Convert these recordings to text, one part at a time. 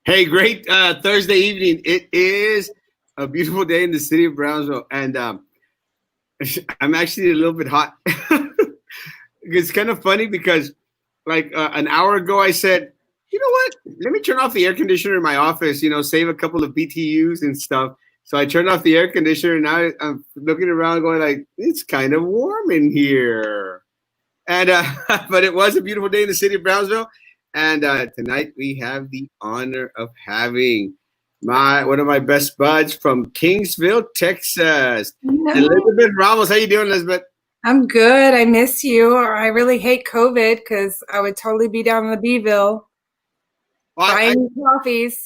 Hey, great Thursday evening. It is a beautiful day in the city of Brownsville, and I'm actually a little bit hot. It's kind of funny because, like an hour ago, I said, you know what? Let me turn off the air conditioner in my office. Save a couple of BTUs and stuff. So I turned off the air conditioner, and now I'm looking around, going like, it's kind of warm in here. And but it was a beautiful day in the city of Brownsville. And tonight we have the honor of having my one of my best buds from Kingsville, Texas, No, Elizabeth Ramos. How you doing, Elizabeth? I'm good. I miss you. I really hate COVID because I would totally be down in the Beeville Well, buying coffees.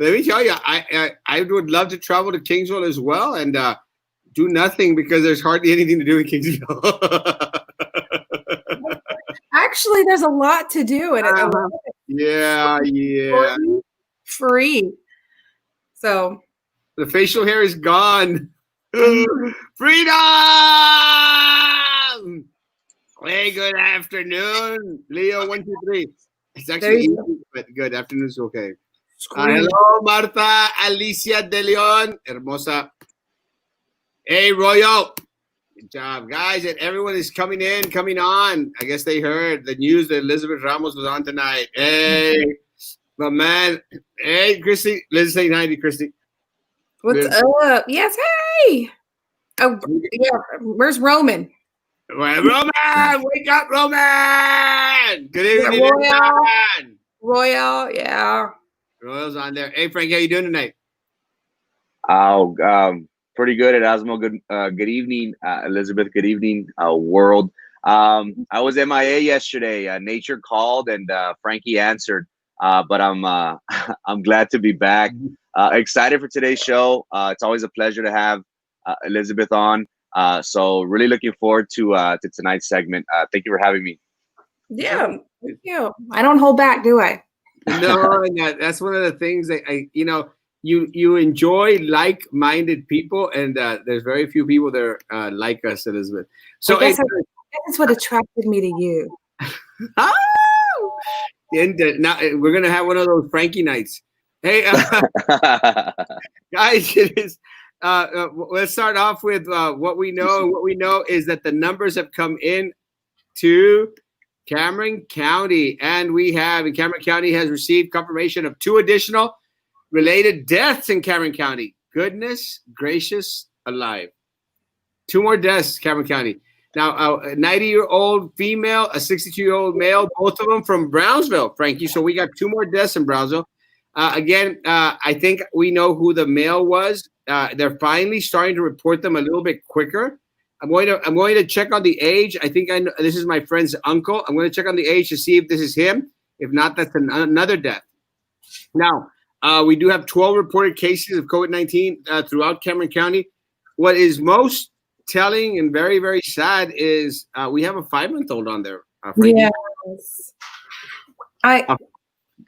let me tell you, I would love to travel to Kingsville as well and do nothing because there's hardly anything to do in Kingsville. Actually, there's a lot to do, and a lot of Yeah, yeah. it's free. So, The facial hair is gone. mhm. Freedom! Hey, good afternoon, Leo. 1, 2, 3. It's There actually you go. easy, but good afternoon is okay. Scream. Hello, Marta Alicia De Leon, hermosa. Hey, Royal. Good job, guys. And everyone is coming in, coming on. I guess they heard the news that Elizabeth Ramos was on tonight. Hey, my man. Hey, Christy. Let's say 90, Christy. What's up? Yes, hey. Oh, yeah. Where's Roman? Well, Roman, wake up, Roman. Good Yeah, evening, Royal. everyone. Royal, yeah. Royal's on there. Hey, Frank, how you doing tonight? Oh, pretty good, Erasmo. Good evening, Elizabeth. Good evening, world. I was MIA yesterday. Nature called and Frankie answered, but I'm I'm glad to be back. Excited for today's show. It's always a pleasure to have Elizabeth on. So really looking forward to tonight's segment. Thank you for having me. Yeah. Thank you. I don't hold back, do I? No, and that's one of the things that you enjoy like-minded people, and there's very few people that are like us, Elizabeth. So, I guess that's what attracted me to you. oh, and now we're gonna have one of those Frankie nights. Hey, guys, it is. Let's start off with what we know. And what we know is that the numbers have come in to Cameron County, and Cameron County has received confirmation of 2 additional related deaths in Cameron County. Goodness gracious alive. 2 more deaths, Cameron County. Now, a 90-year-old female, a 62-year-old male, both of them from Brownsville, Frankie. So we got 2 more deaths in Brownsville. Again, I think we know who the male was. They're finally starting to report them a little bit quicker. I'm going to check on the age. I think I know this is my friend's uncle. I'm going to check on the age to see if this is him. If not, that's another death. Now, we do have 12 reported cases of COVID-19 throughout Cameron County. What is most telling and very, very sad is we have a 5-month-old on there. Yes.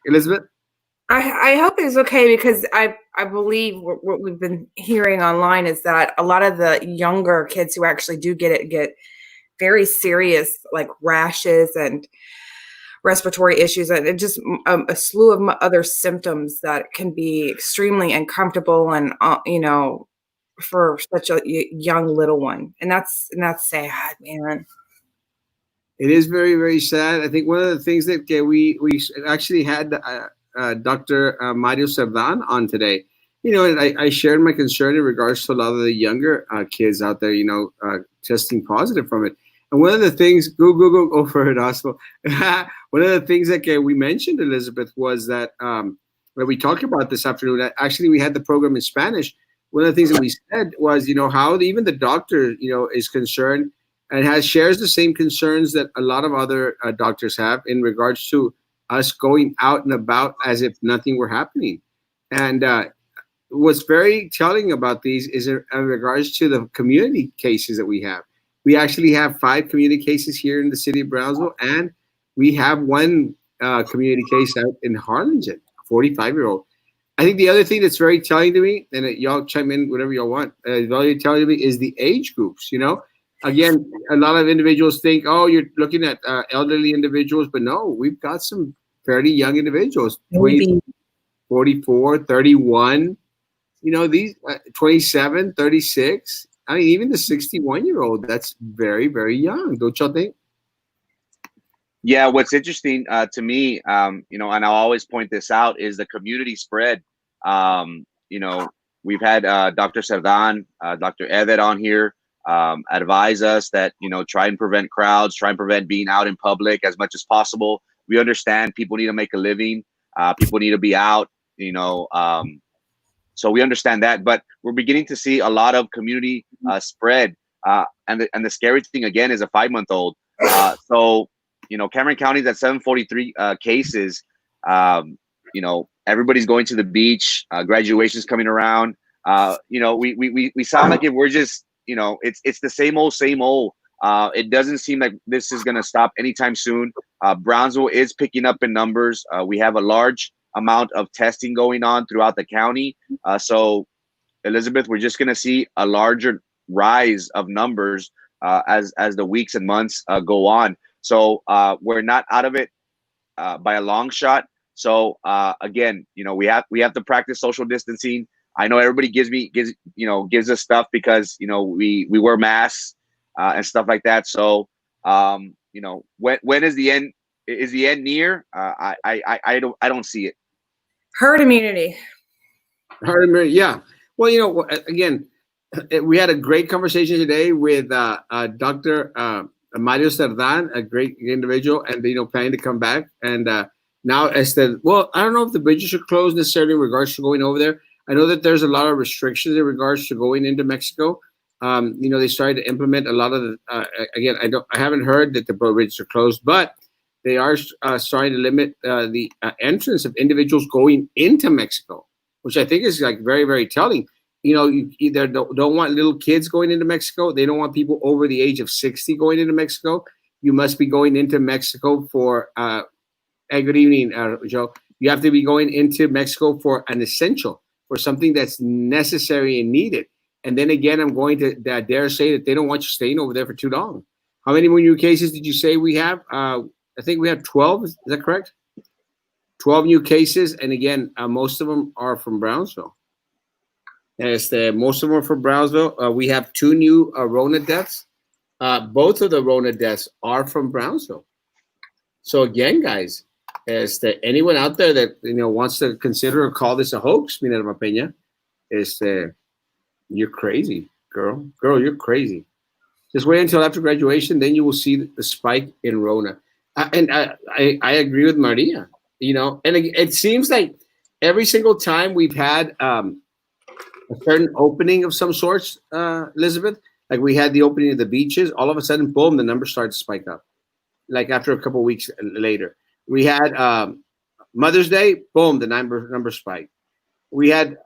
Elizabeth? I hope it's okay because I believe what we've been hearing online is that a lot of the younger kids who actually do get very serious like rashes and respiratory issues and just a slew of other symptoms that can be extremely uncomfortable and for such a young little one, and that's sad, man. It is very, very sad. I think one of the things that we actually had Dr. Mario Cerdan on today. And I shared my concern in regards to a lot of the younger kids out there, testing positive from it. And one of the things, go for it, Oslo. One of the things that we mentioned, Elizabeth, was that when we talked about this afternoon, that actually we had the program in Spanish. One of the things that we said was, how even the doctor, is concerned and shares the same concerns that a lot of other doctors have in regards to us going out and about as if nothing were happening. And what's very telling about these is in regards to the community cases that we have. We actually have 5 community cases here in the city of Brownsville, and we have 1 community case out in Harlingen, a 45-year-old. I think the other thing that's very telling to me, and y'all chime in whatever y'all want, very telling to me is the age groups, Again, a lot of individuals think, oh, you're looking at elderly individuals, but no, we've got some fairly young individuals. Maybe. 44, 31. These 27, 36. I mean, even the 61-year-old, that's very, very young. Don't y'all think? Yeah, what's interesting to me, and I'll always point this out, is the community spread. We've had Dr. Sardan, Dr. Evet on here advise us that, try and prevent crowds, try and prevent being out in public as much as possible. We understand people need to make a living. People need to be out, so we understand that, but we're beginning to see a lot of community spread. And the scary thing again is a 5-month-old. So Cameron County's at 743 cases. Everybody's going to the beach. Graduation's coming around. We sound like if we're just it's the same old, same old. It doesn't seem like this is going to stop anytime soon. Brownsville is picking up in numbers. We have a large amount of testing going on throughout the county. So, Elizabeth, we're just going to see a larger rise of numbers as the weeks and months go on. So we're not out of it by a long shot. So again, we have to practice social distancing. I know everybody gives us stuff because we wear masks and stuff like that. So when is the end? Is the end near? I don't see it. Herd immunity. Herd immunity, yeah. Well, again, we had a great conversation today with Dr. Mario Sardan, a great individual, and planning to come back. And now, I don't know if the bridges are closed necessarily in regards to going over there. I know that there's a lot of restrictions in regards to going into Mexico. They started to implement a lot of the. Again, I haven't heard that the bridges are closed, but they are starting to limit the entrance of individuals going into Mexico, which I think is like very, very telling. You either don't want little kids going into Mexico. They don't want people over the age of 60 going into Mexico. You must be going into Mexico for, good evening, Joe. You have to be going into Mexico for an essential, for something that's necessary and needed. And then again, I'm going to dare say that they don't want you staying over there for too long. How many more new cases did you say we have? I think we have 12. Is that correct? 12 new cases. And again, most of them are from Brownsville. Most of them are from Brownsville. We have 2 new Rona deaths. Both of the Rona deaths are from Brownsville. So again, guys, anyone out there that wants to consider or call this a hoax, mi hermana Peña, you're crazy, girl. Girl, you're crazy. Just wait until after graduation, then you will see the spike in Rona. And I agree with Maria. And it seems like every single time we've had a certain opening of some sorts, Elizabeth, like we had the opening of the beaches, all of a sudden, boom, the numbers started to spike up. Like after a couple of weeks later, we had Mother's Day, boom, the number spiked. We had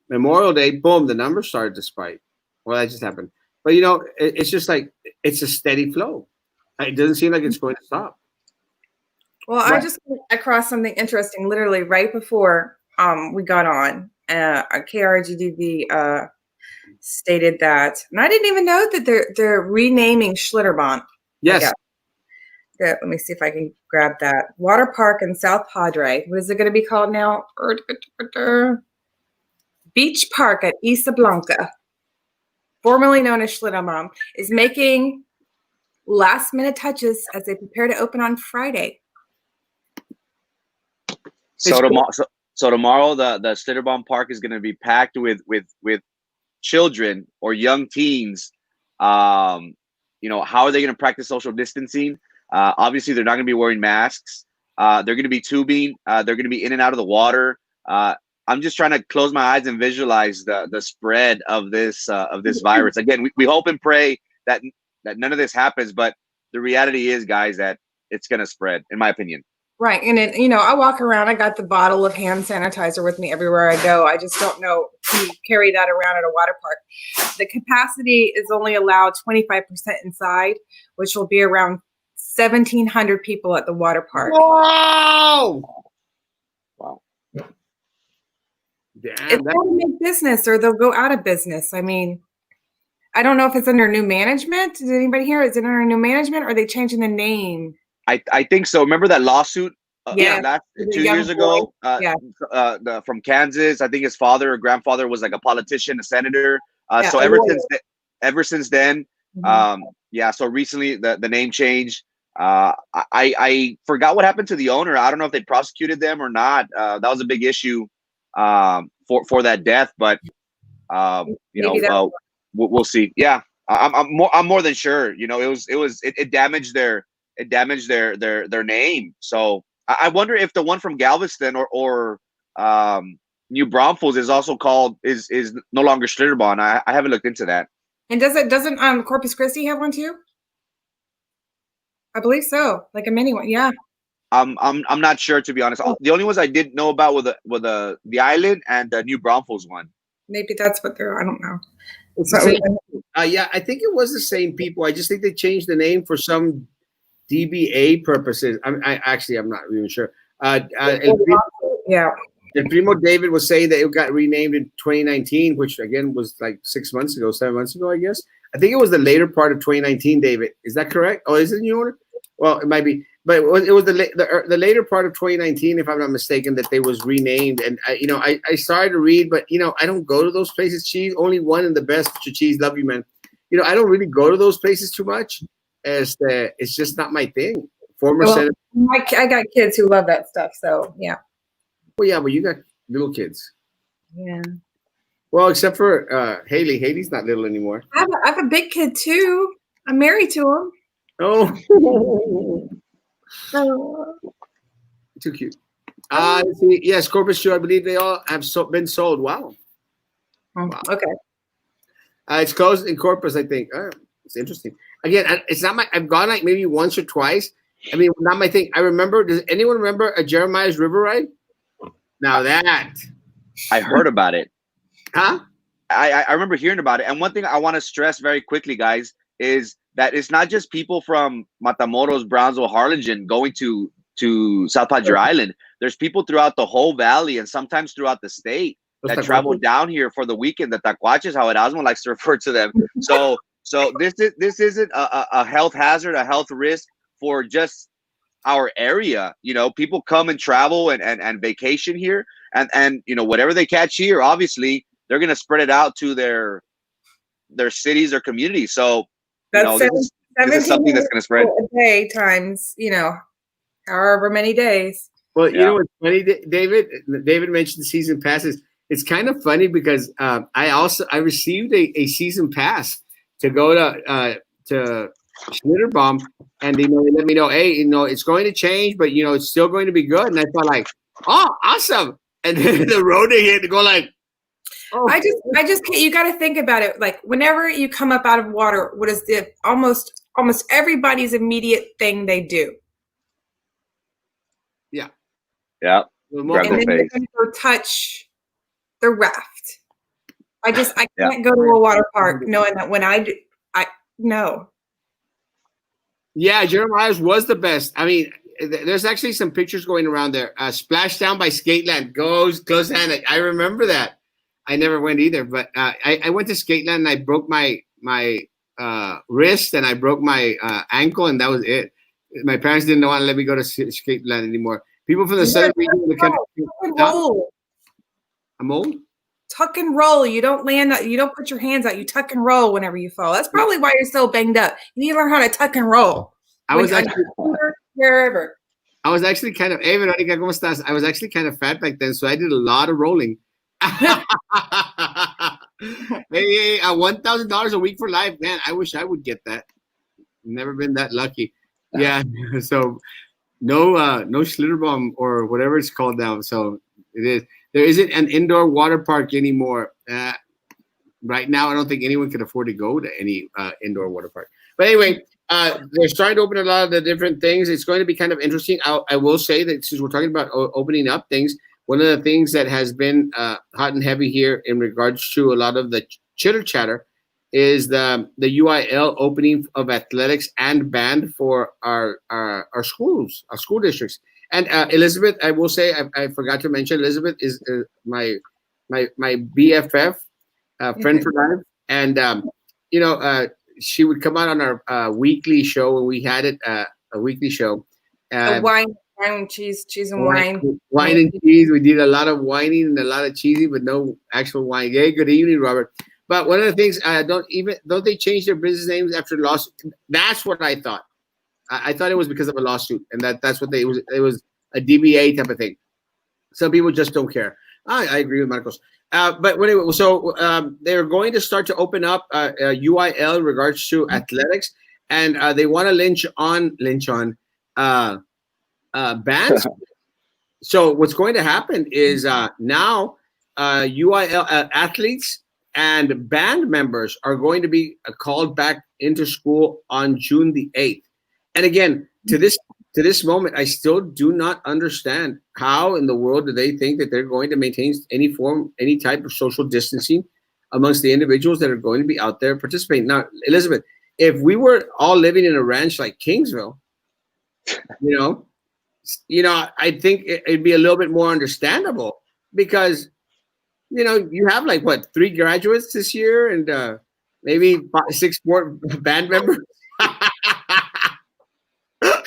Memorial Day, boom, the numbers started to spike. Well, that just happened. But it's just like it's a steady flow. It doesn't seem like it's going to stop. Well, I just came across something interesting literally right before we got on. KRGDB stated that, and I didn't even know that they're renaming Schlitterbahn. Yes. Let me see if I can grab that. Water Park in South Padre. What is it going to be called now? Beach Park at Isla Blanca, formerly known as Schlitterbahn, is making last-minute touches as they prepare to open on Friday. So tomorrow, the Schlitterbahn Park is going to be packed with children or young teens. How are they going to practice social distancing? Obviously, they're not going to be wearing masks. They're going to be tubing. They're going to be in and out of the water. I'm just trying to close my eyes and visualize the spread of this virus. Again, we hope and pray that none of this happens, but the reality is, guys, that it's going to spread, in my opinion. Right. And I walk around, I got the bottle of hand sanitizer with me everywhere I go. I just don't know to carry that around at a water park. The capacity is only allowed 25% inside, which will be around 1,700 people at the water park. Wow. Damn, it's got to make business or they'll go out of business. I mean, I don't know if it's under new management. Did anybody hear? Is it under new management or are they changing the name? I think so. Remember that lawsuit Yeah, Yeah, last the two young years boy. ago, Yeah, from Kansas. I think his father or grandfather was like a politician, a senator. yeah, So a lawyer. ever since then, Mhm. yeah. So recently, the name changed. I forgot what happened to the owner. I don't know if they prosecuted them or not. That was a big issue for that death. But Maybe that. we'll see. Yeah, I'm more than sure. It damaged their name. So I wonder if the one from Galveston or New Braunfels is also called is no longer Schlitterbahn. I haven't looked into that. And doesn't Corpus Christi have one too? I believe so. Like a mini one. Yeah. I'm not sure, to be honest. The only ones I did know about were the island and the New Braunfels one. Maybe that's what they're. I don't know. It's the So, same. Yeah, I think it was the same people. I just think they changed the name for some DBA purposes. I'm not even sure. yeah. El Primo David was saying that it got renamed in 2019, which again was like 6 months ago, 7 months ago, I guess. I think it was the later part of 2019, David. Is that correct? Oh, is it new order? Well, it might be, but it was the later part of 2019, if I'm not mistaken, that they was renamed. And I started to read, but I don't go to those places. Cheese, only one and the best. Cheese, love you, man. I don't really go to those places too much. It's just not my thing. Former Well, senator. I got kids who love that stuff. So yeah. Well, yeah, but you got little kids. Yeah. Well, except for Haley. Haley's not little anymore. I have a big kid too. I'm married to him. Oh, Oh. too cute. Let's see. Yes, Corpus Show. I believe they all have been sold. Wow. Okay. It's closed in Corpus, I think. It's interesting. Again, it's not my. I've gone like maybe once or twice. I mean, not my thing. I remember. Does anyone remember a Jeremiah's River Ride? Now that I heard about it. Huh? I remember hearing about it. And one thing I want to stress very quickly, guys, is that it's not just people from Matamoros, Brownsville, Harlingen going to South Padre Island. There's people throughout the whole valley and sometimes throughout the state that travel down here for the weekend. The tacuaches, how Erasmo likes to refer to them. So this isn't a health hazard, a health risk for just our area. People come and travel and vacation here, and whatever they catch here, obviously they're going to spread it out to their cities or communities. So That's this is something that's going to spread a day times however many days. Well, you know what's funny, David? David mentioned season passes. It's kind of funny because I received a season pass to go to Schlitterbahn, and they let me know, hey, it's going to change, but it's still going to be good. And I thought like, oh, awesome! And then the road they hit to go like, oh. I just can't. You got to think about it. Like whenever you come up out of water, what is the almost everybody's immediate thing they do? Yeah. Yeah. And then they're going to go touch the raft. I can't go to a water park knowing that when I no. Yeah, Jeremiah's was the best. I mean, there's actually some pictures going around there. Splashdown by Skateland goes close hand. I remember that. I never went either, but I went to Skateland and I broke my wrist and I broke my ankle, and that was it. My parents didn't want to let me go to Skateland anymore. People from the southern region of the country. Roll. I'm old. Tuck and roll. You don't land. You don't put your hands out. You tuck and roll whenever you fall. That's probably why you're so banged up. You need to learn how to tuck and roll. I was actually wherever. I was actually kind of. Hey, Veronica, ¿cómo estás? I was actually kind of fat back then, so I did a lot of rolling. Hey, $1,000 a week for life, man. I wish I would get that. Never been that lucky. Yeah. So no Schlitterbahn or whatever it's called now. So it is. There isn't an indoor water park anymore. Right now, I don't think anyone can afford to go to any indoor water park. But anyway, they're starting to open a lot of the different things. It's going to be kind of interesting. I will say that since we're talking about opening up things, one of the things that has been hot and heavy here in regards to a lot of the chitter chatter is the UIL opening of athletics and band for our schools, our school districts. And Elizabeth, I will say, I forgot to mention, Elizabeth is my BFF, friend for life, and she would come out on our weekly show when we had it, a weekly show. A wine Wine, cheese and Wine, wine. wine and cheese. We did a lot of whining and a lot of cheesy, but no actual wine. Hey, good evening, Robert. But one of the things, don't they change their business names after lawsuit? That's what I thought. I thought it was because of a lawsuit, and that's what it was a DBA type of thing. Some people just don't care. I agree with Marcos. But anyway, so they're going to start to open up UIL in regards to athletics, and they want to lynch on bands. So what's going to happen is now UIL athletes and band members are going to be called back into school on June the 8th. And again, to this moment, I still do not understand how in the world do they think that they're going to maintain any type of social distancing amongst the individuals that are going to be out there participating. Now, Elizabeth, if we were all living in a ranch like Kingsville, you know, I think it'd be a little bit more understandable because, you have like what, 3 graduates this year and maybe 6 more band members.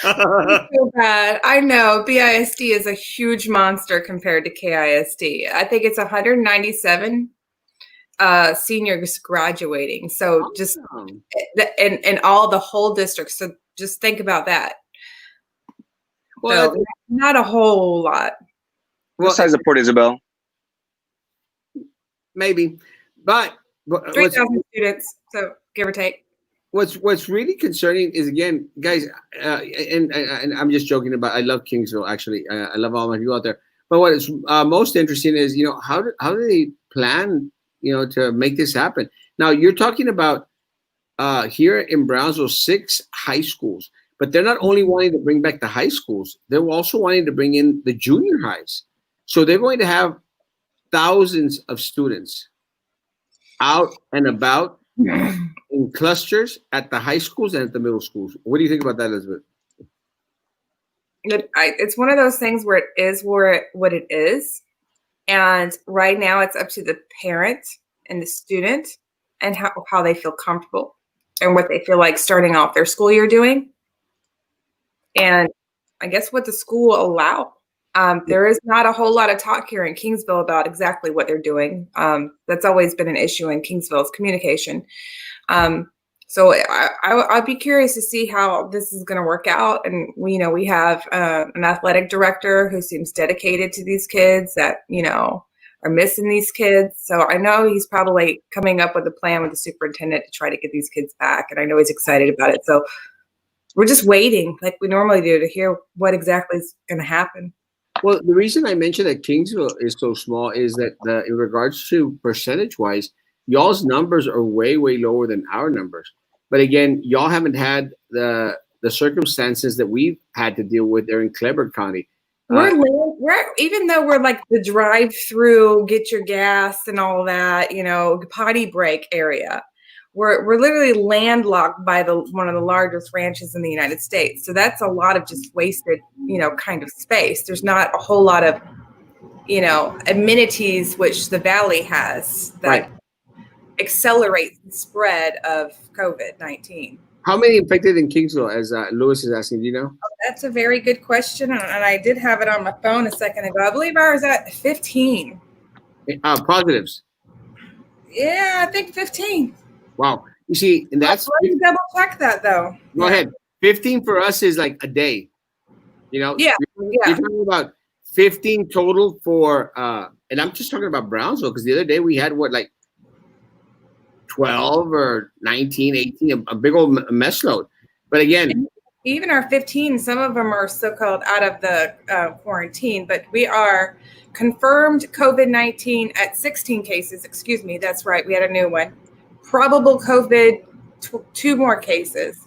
So bad. I know BISD is a huge monster compared to KISD. I think it's 197 seniors graduating. So just and all the whole district. So just think about that. Well, so, not a whole lot. What size of Port Isabel? Maybe, but 3,000 students. So give or take. What's really concerning is, again, guys, and I'm just joking about. I love Kingsville, actually. I love all my people out there. But what is most interesting is, how do they plan, to make this happen? Now you're talking about here in Brownsville 6 high schools, but they're not only wanting to bring back the high schools; they're also wanting to bring in the junior highs. So they're going to have thousands of students out and about in clusters at the high schools and at the middle schools. What do you think about that, Elizabeth? It's one of those things where it is what it is. And right now it's up to the parent and the student and how they feel comfortable and what they feel like starting off their school year doing. And I guess what the school will allow. There is not a whole lot of talk here in Kingsville about exactly what they're doing. That's always been an issue in Kingsville's communication. So I'd be curious to see how this is going to work out. And we have an athletic director who seems dedicated to these kids that, are missing these kids. So I know he's probably coming up with a plan with the superintendent to try to get these kids back. And I know he's excited about it. So we're just waiting like we normally do to hear what exactly is going to happen. Well, the reason I mentioned that Kingsville is so small is that in regards to percentage-wise, y'all's numbers are way, way lower than our numbers. But again, y'all haven't had the circumstances that we've had to deal with there in Cleburne County. We're even though we're like the drive-through, get your gas and all that, potty break area. We're literally landlocked by one of the largest ranches in the United States. So that's a lot of just wasted, kind of space. There's not a whole lot of, amenities which the valley has that accelerates the spread of COVID-19. How many infected in Kingsville, as Lewis is asking? Do you know? Oh, that's a very good question. And I did have it on my phone a second ago. I believe ours at 15. Positives. Yeah, I think 15. Wow. You see, and that's let's double check that though. Go ahead. 15 for us is like a day. Yeah. You're talking about 15 total for and I'm just talking about Brownsville because the other day we had 12 or 19, 18, a big old mess load. But again, even our 15, some of them are so-called out of the quarantine, but we are confirmed COVID-19 at 16 cases. Excuse me. That's right. We had a new one. Probable COVID, 2 more cases,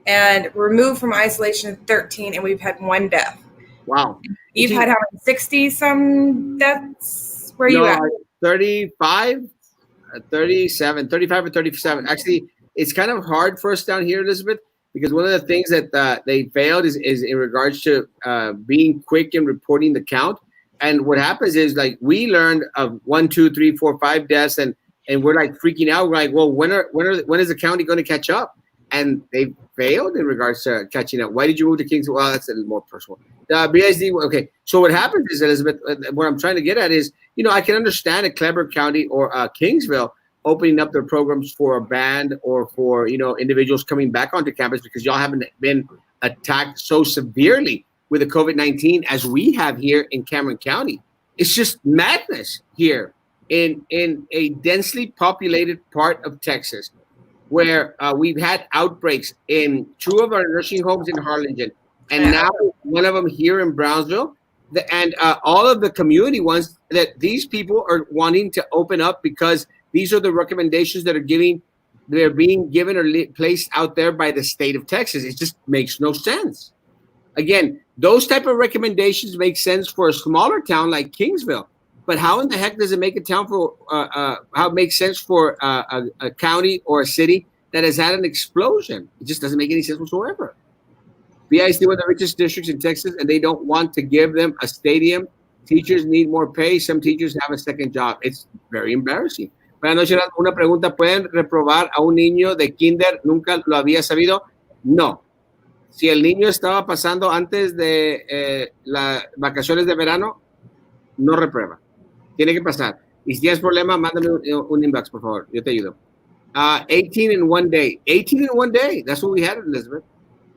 and removed from isolation 13, and we've had 1 death. Wow. You've had how many? 60-some deaths? Where are you at? 35, 37, 35 or 37. Actually, it's kind of hard for us down here, Elizabeth, because one of the things that they failed is in regards to being quick in reporting the count. And what happens is, like, we learned of 1, 2, 3, 4, 5 deaths, and we're like freaking out. We're like, well, when is the county going to catch up? and they failed in regards to catching up. Why did you move to Kingsville? Well, that's a little more personal. BSD, okay. So what happens is, Elizabeth, what I'm trying to get at is, I can understand a Cleveland County or Kingsville opening up their programs for a band or for, individuals coming back onto campus because y'all haven't been attacked so severely with the COVID-19 as we have here in Cameron County. It's just madness here in a densely populated part of Texas, where we've had outbreaks in 2 of our nursing homes in Harlingen, and now one of them here in Brownsville, and all of the community ones that these people are wanting to open up because these are the recommendations that they're being given or placed out there by the state of Texas. It just makes no sense. Again, those type of recommendations make sense for a smaller town like Kingsville, but how in the heck does it make a town for how it makes sense for a county or a city that has had an explosion? It just doesn't make any sense whatsoever. BI is one of the richest districts in Texas, and they don't want to give them a stadium. Teachers need more pay. Some teachers have a second job. It's very embarrassing. Buenas noches, una pregunta. ¿Pueden reprobar a un niño de kinder? ¿Nunca lo había sabido? No. Si el niño estaba pasando antes de las vacaciones de verano, no reprueba. Tiene que pasar. Y si tienes problema, mándame un inbox, por favor. Yo te ayudo. 18 in one day. 18 in one day. That's what we had, Elizabeth.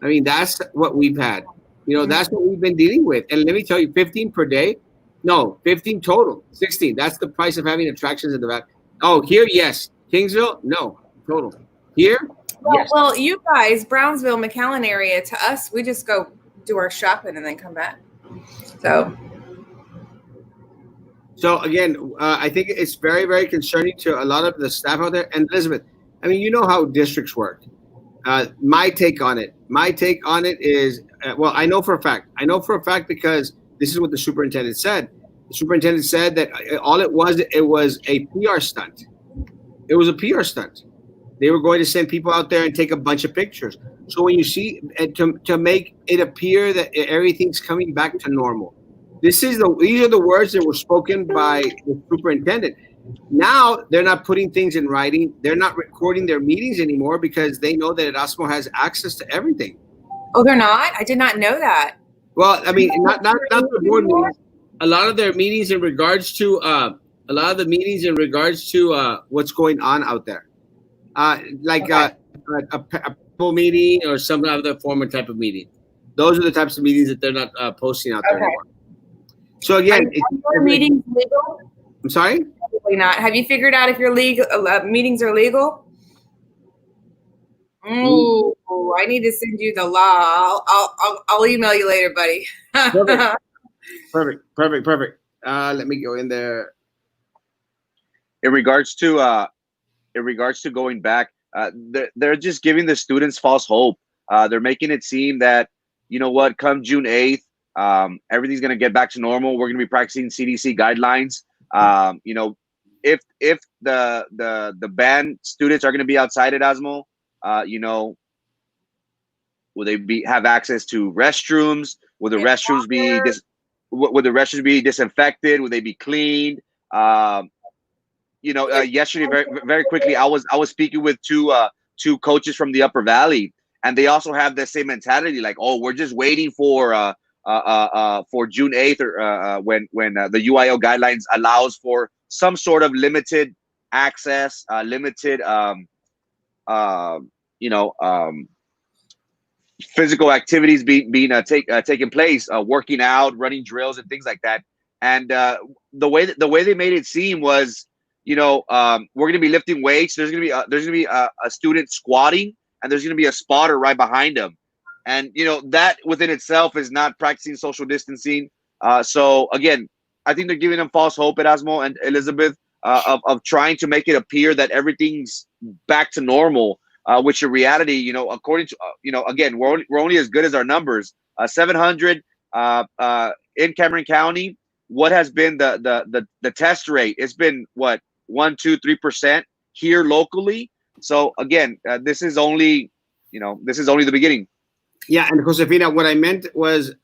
I mean, that's what we've had. That's what we've been dealing with. And let me tell you, 15 per day. No, 15 total. 16. That's the price of having attractions in the back. Oh, here, yes. Kingsville, no. Total. Here, yes. Well, you guys, Brownsville, McAllen area, to us, we just go do our shopping and then come back. So again, I think it's very, very concerning to a lot of the staff out there. And Elizabeth, I mean, you know how districts work. My take on it is, well, I know for a fact because this is what the superintendent said. The superintendent said that all it was a PR stunt. It was a PR stunt. They were going to send people out there and take a bunch of pictures. So when you see, to make it appear that everything's coming back to normal, these are the words that were spoken by the superintendent. Now they're not putting things in writing. They're not recording their meetings anymore because they know that Erasmo has access to everything. Oh, they're not? I did not know that. Well, I mean, not the board meetings. A lot of their meetings in regards to what's going on out there, like a meeting or some other form type of meeting. Those are the types of meetings that they're not posting out there anymore. So again, are meetings legal? I'm sorry? Probably not. Have you figured out if your meetings are legal? Ooh, I need to send you the law. I'll email you later, buddy. Perfect. Let me go in there. In regards to going back, they're just giving the students false hope. They're making it seem that, you know what, come June 8th, everything's going to get back to normal. We're going to be practicing CDC guidelines. If the band students are going to be outside at Erasmo, will they have access to restrooms? Will the restrooms be disinfected? Will they be cleaned? Yesterday, very, very quickly, I was speaking with two coaches from the Upper Valley, and they also have the same mentality, like, oh, we're just waiting for June 8th or when the UIO guidelines allows for some sort of limited access, limited physical activities being taking place, working out, running drills, and things like that. And the way they made it seem was, we're going to be lifting weights. There's going to be a student squatting, and there's going to be a spotter right behind them. And that within itself is not practicing social distancing. So again, I think they're giving them false hope at Erasmo and Elizabeth of trying to make it appear that everything's back to normal. Which in reality, according to, again, we're only as good as our numbers. 700 in Cameron County. What has been the test rate? It's been what, 1, 2, 3% here locally. So again, this is only the beginning. Yeah, and Josefina, what I meant was,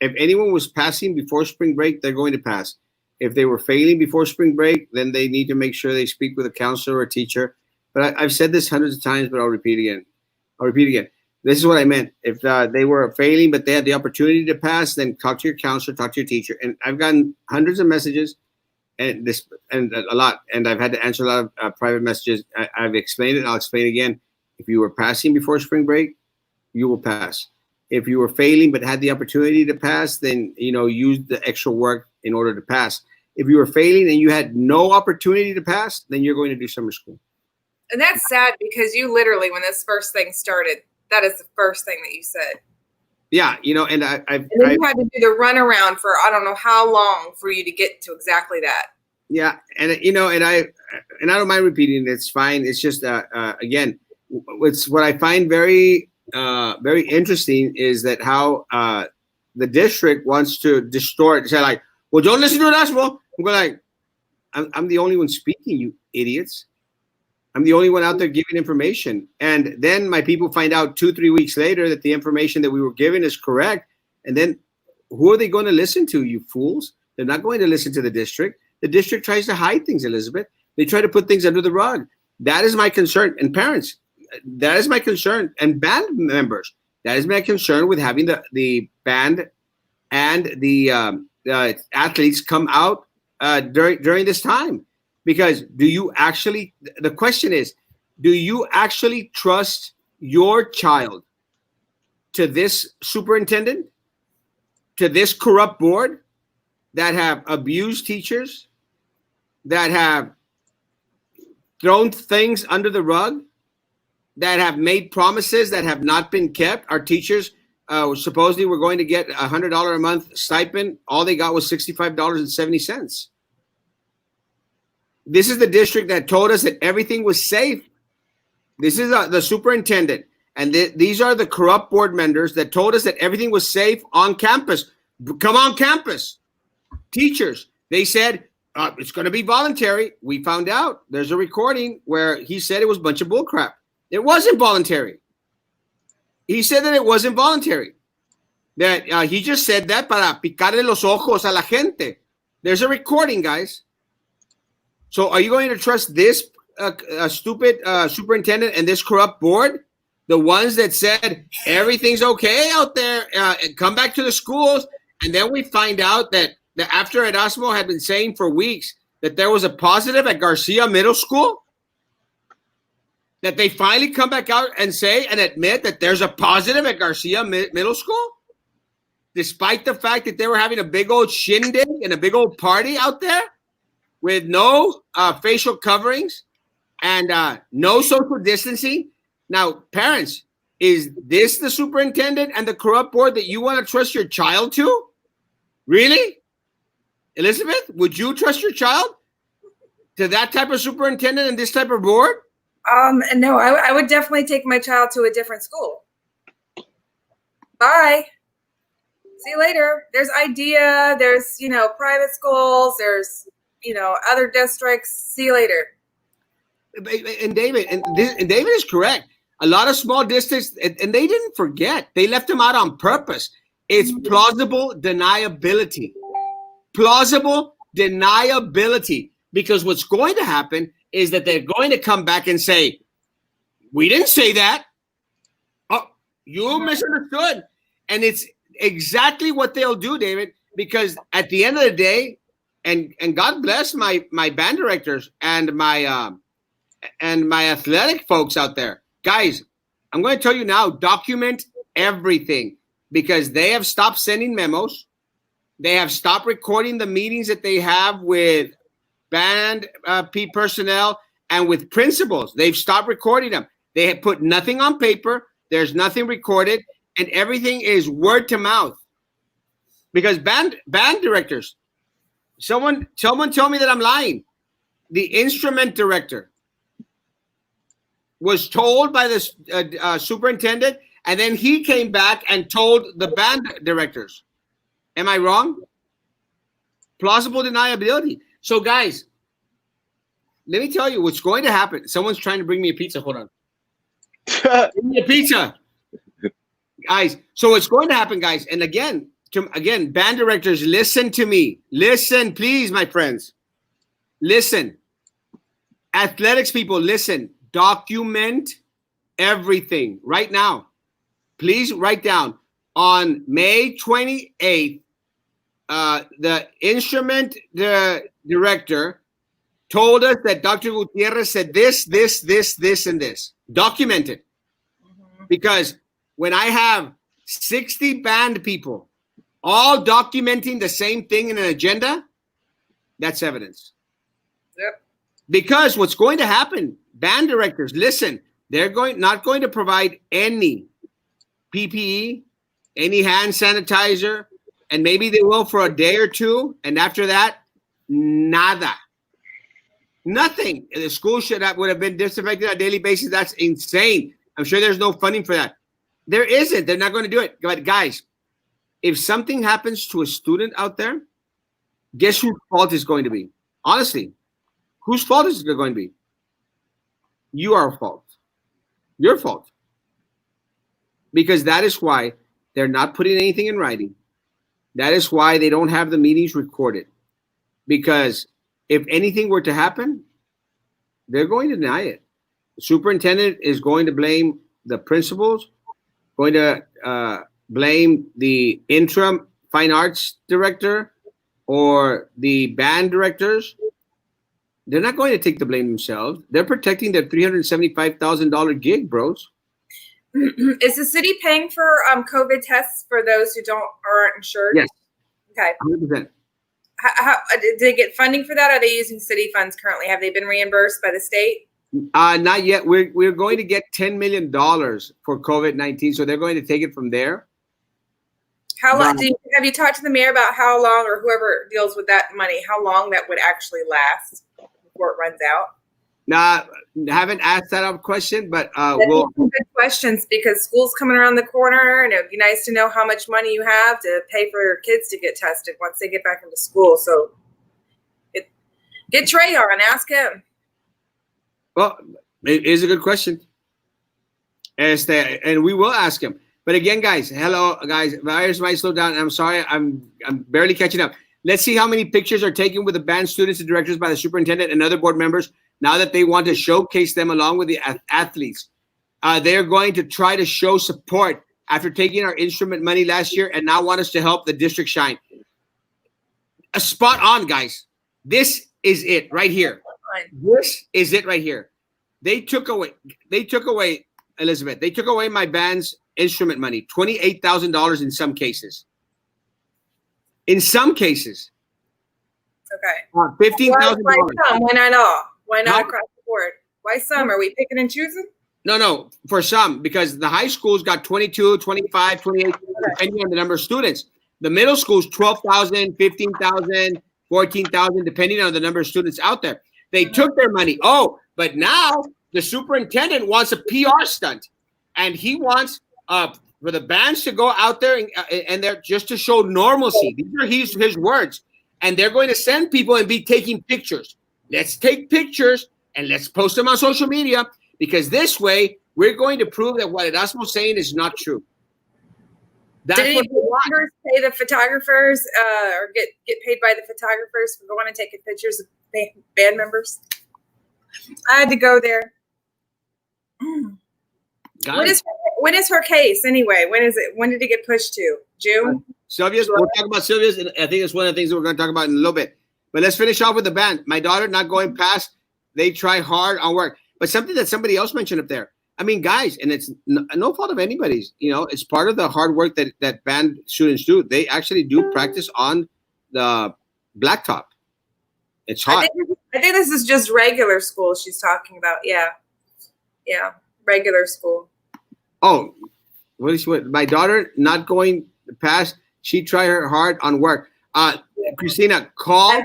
if anyone was passing before spring break, they're going to pass. If they were failing before spring break, then they need to make sure they speak with a counselor or a teacher. But I've said this hundreds of times, but I'll repeat again. I'll repeat again. This is what I meant. If they were failing, but they had the opportunity to pass, then talk to your counselor, talk to your teacher. And I've gotten hundreds of messages, and a lot, and I've had to answer a lot of private messages. I've explained it. I'll explain it again. If you were passing before spring break, you will pass. If you were failing but had the opportunity to pass, then use the extra work in order to pass. If you were failing and you had no opportunity to pass, then you're going to do summer school. And that's sad because you literally, when this first thing started, that is the first thing that you said. Yeah, and and then you had to do the runaround for I don't know how long for you to get to exactly that. Yeah, and I don't mind repeating it. It's fine. It's just again, what I find very very interesting is that how the district wants to distort. Say like, well, don't listen to Erasmo. I'm going like, I'm the only one speaking, you idiots. I'm the only one out there giving information. And then my people find out 2-3 weeks later that the information that we were given is correct. And then who are they going to listen to, you fools? They're not going to listen to the district. The district tries to hide things, Elizabeth. They try to put things under the rug. That is my concern. And parents, that is my concern. And band members, that is my concern with having the band and the athletes come out during this time. Because the question is, do you actually trust your child to this superintendent, to this corrupt board that have abused teachers, that have thrown things under the rug, that have made promises that have not been kept? Our teachers supposedly were going to get $100 a month stipend. All they got was $65.70. This is the district that told us that everything was safe. This is the superintendent. And these are the corrupt board members that told us that everything was safe on campus. Come on campus. Teachers, they said, it's going to be voluntary. We found out there's a recording where he said it was a bunch of bullcrap. It wasn't voluntary. He said that it wasn't voluntary. That he just said that para picarle los ojos a la gente. There's a recording, guys. So are you going to trust this stupid superintendent and this corrupt board? The ones that said everything's okay out there, come back to the schools. And then we find out that after Erasmo had been saying for weeks that there was a positive at Garcia Middle School, that they finally come back out and say and admit that there's a positive at Garcia Middle School, despite the fact that they were having a big old shindig and a big old party out there with no facial coverings and no social distancing. Now, parents, is this the superintendent and the corrupt board that you want to trust your child to? Really? Elizabeth, would you trust your child to that type of superintendent and this type of board? No, I would definitely take my child to a different school. Bye. See you later. There's IDEA. There's, private schools. There's, other districts. See you later. And David is correct. A lot of small districts, and they didn't forget. They left them out on purpose. It's plausible deniability. Plausible deniability. Because what's going to happen is that they're going to come back and say, we didn't say that. Oh, you misunderstood. And it's exactly what they'll do, David, because at the end of the day, and God bless my band directors and my athletic folks out there. Guys, I'm going to tell you now, document everything, because they have stopped sending memos. They have stopped recording the meetings that they have with band personnel and with principals. They've stopped recording them. They have put nothing on paper. There's nothing recorded, and everything is word to mouth. Because band directors, someone tell me that I'm lying. The instrument director was told by the superintendent, and then he came back and told the band directors. Am I wrong? Plausible deniability. So, guys, let me tell you what's going to happen. Someone's trying to bring me a pizza. Hold on. Give me a pizza. Guys, so what's going to happen, guys, and again, band directors, listen to me. Listen, please, my friends. Listen. Athletics people, listen. Document everything right now. Please write down on May 28th, the instrument director told us that Dr. Gutierrez said this, and this. Document it. Because when I have 60 band people all documenting the same thing in an agenda, that's evidence. Yep. Because what's going to happen, band directors, listen, they're not going to provide any PPE, any hand sanitizer, and maybe they will for a day or two, and after that, nada. Nothing. The school would have been disinfected on a daily basis. That's insane. I'm sure there's no funding for that. There isn't. They're not going to do it. But guys, if something happens to a student out there, guess whose fault is going to be? Honestly, whose fault is it going to be? Your fault. Your fault. Because that is why they're not putting anything in writing. That is why they don't have the meetings recorded. Because if anything were to happen, they're going to deny it. The superintendent is going to blame the principals, going to blame the interim fine arts director or the band directors. They're not going to take the blame themselves. They're protecting their $375,000 gig, bros. Is the city paying for COVID tests for those who aren't insured? Yes. Okay. 100%. How, did they get funding for that? Are they using city funds currently? Have they been reimbursed by the state? Not yet. We're going to get $10 million for COVID-19, so they're going to take it from there. How long? Have you talked to the mayor about how long, or whoever deals with that money, how long that would actually last before it runs out? Nah, haven't asked that question, but we'll. Some good questions, because school's coming around the corner, and it'd be nice to know how much money you have to pay for your kids to get tested once they get back into school. So, get Trey on, ask him. Well, it is a good question, and we will ask him. But again, guys, hello, guys. Virus might slow down. I'm sorry, I'm barely catching up. Let's see how many pictures are taken with the band students and directors by the superintendent and other board members. Now that they want to showcase them along with the athletes, they're going to try to show support after taking our instrument money last year and now want us to help the district shine. A spot on, guys. This is it right here. This is it right here. They took away, Elizabeth, they took away my band's instrument money, $28,000 in some cases. In some cases. Okay. $15,000. Why not all? Why not across the board? Why some? Are we picking and choosing? No, for some, because the high schools got 22, 25, 28, depending on the number of students. The middle schools, 12,000, 15,000, 14,000, depending on the number of students out there. They took their money. Oh, but now the superintendent wants a PR stunt, and he wants for the bands to go out there and they're just to show normalcy. These are his words, and they're going to send people and be taking pictures. Let's take pictures and let's post them on social media, because this way we're going to prove that what Erasmo is saying is not true. That's Did what any members pay the photographers or get paid by the photographers for going and taking pictures of band members? I had to go there. When is her case anyway? When is it? When did it get pushed to? June? Sylvia's. We'll talk about Sylvia's, and I think it's one of the things that we're going to talk about in a little bit. But let's finish off with the band. My daughter not going past. They try hard on work. But something that somebody else mentioned up there. I mean, guys, and it's no fault of anybody's. You know, it's part of the hard work that band students do. They actually do practice on the blacktop. It's hot. I think this is just regular school she's talking about. Yeah, regular school. Oh, what? My daughter not going past. She tried her hard on work. Christina, call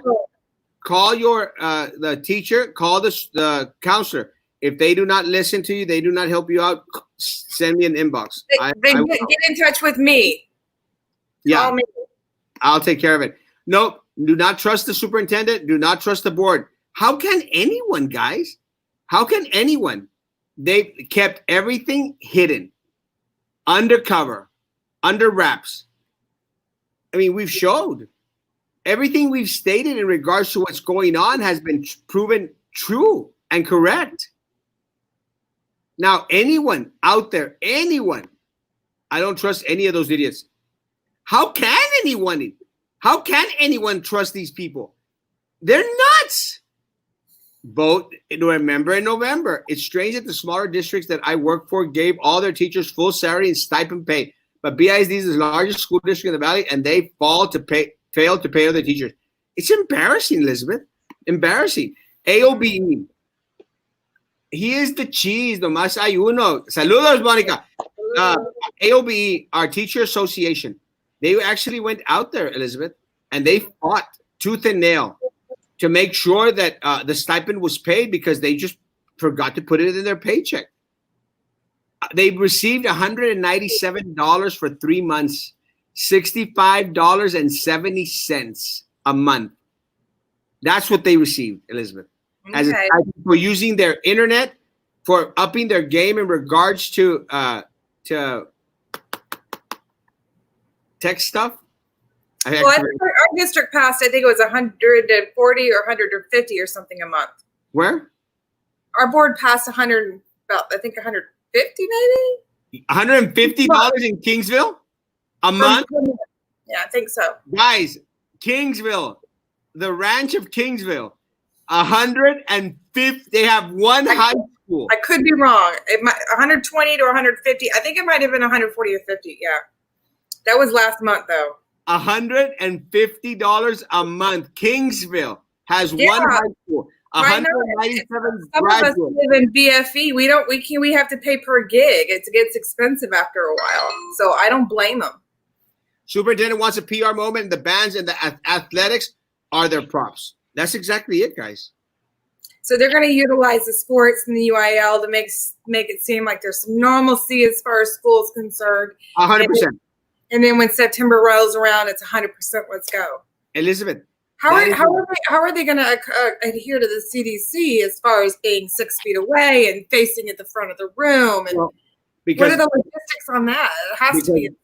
your the teacher, call the counselor. If they do not listen to you, they do not help you out, send me an inbox. Get in touch with me. Yeah, call me. I'll take care of it. No, do not trust the superintendent. Do not trust the board. How can anyone, guys? How can anyone? They kept everything hidden, undercover, under wraps. I mean, we've showed. Everything we've stated in regards to what's going on has been proven true and correct. Now, anyone out there, anyone, I don't trust any of those idiots. How can anyone? How can anyone trust these people? They're nuts. Vote remember in November. It's strange that the smaller districts that I work for gave all their teachers full salary and stipend pay, but BISD is the largest school district in the valley, and they fail to pay other teachers. It's embarrassing, Elizabeth. Embarrassing. AOBE. He is the cheese. Nomás hay uno. Saludos, Monica. AOBE, our teacher association, they actually went out there, Elizabeth, and they fought tooth and nail to make sure that the stipend was paid because they just forgot to put it in their paycheck. They received $197 for 3 months, $65.70 a month. That's what they received, Elizabeth, as a stipend for using their internet, for upping their game in regards to tech stuff. Well, I think our district passed, I think it was 140 or 150 or something a month. Where? Our board passed 100, about, I think 150 maybe? $150 in Kingsville a month? Yeah, I think so. Guys, Kingsville, the ranch of Kingsville, 150. They have one high school. I could be wrong. It might 120 to 150. I think it might have been 140 or 50. Yeah. That was last month though. $150 a month. Kingsville has one high school. 197 Some graduates. of us live in BFE. We have to pay per gig. It gets expensive after a while. So I don't blame them. Superintendent wants a PR moment, and the bands and the athletics are their props. That's exactly it, guys. So they're going to utilize the sports and the UIL to make it seem like there's some normalcy as far as school is concerned. 100%. And then when September rolls around, it's 100%. Let's go. Elizabeth, how are they going to adhere to the CDC as far as being 6 feet away and facing at the front of the room? And what are the logistics on that? It has to be insane.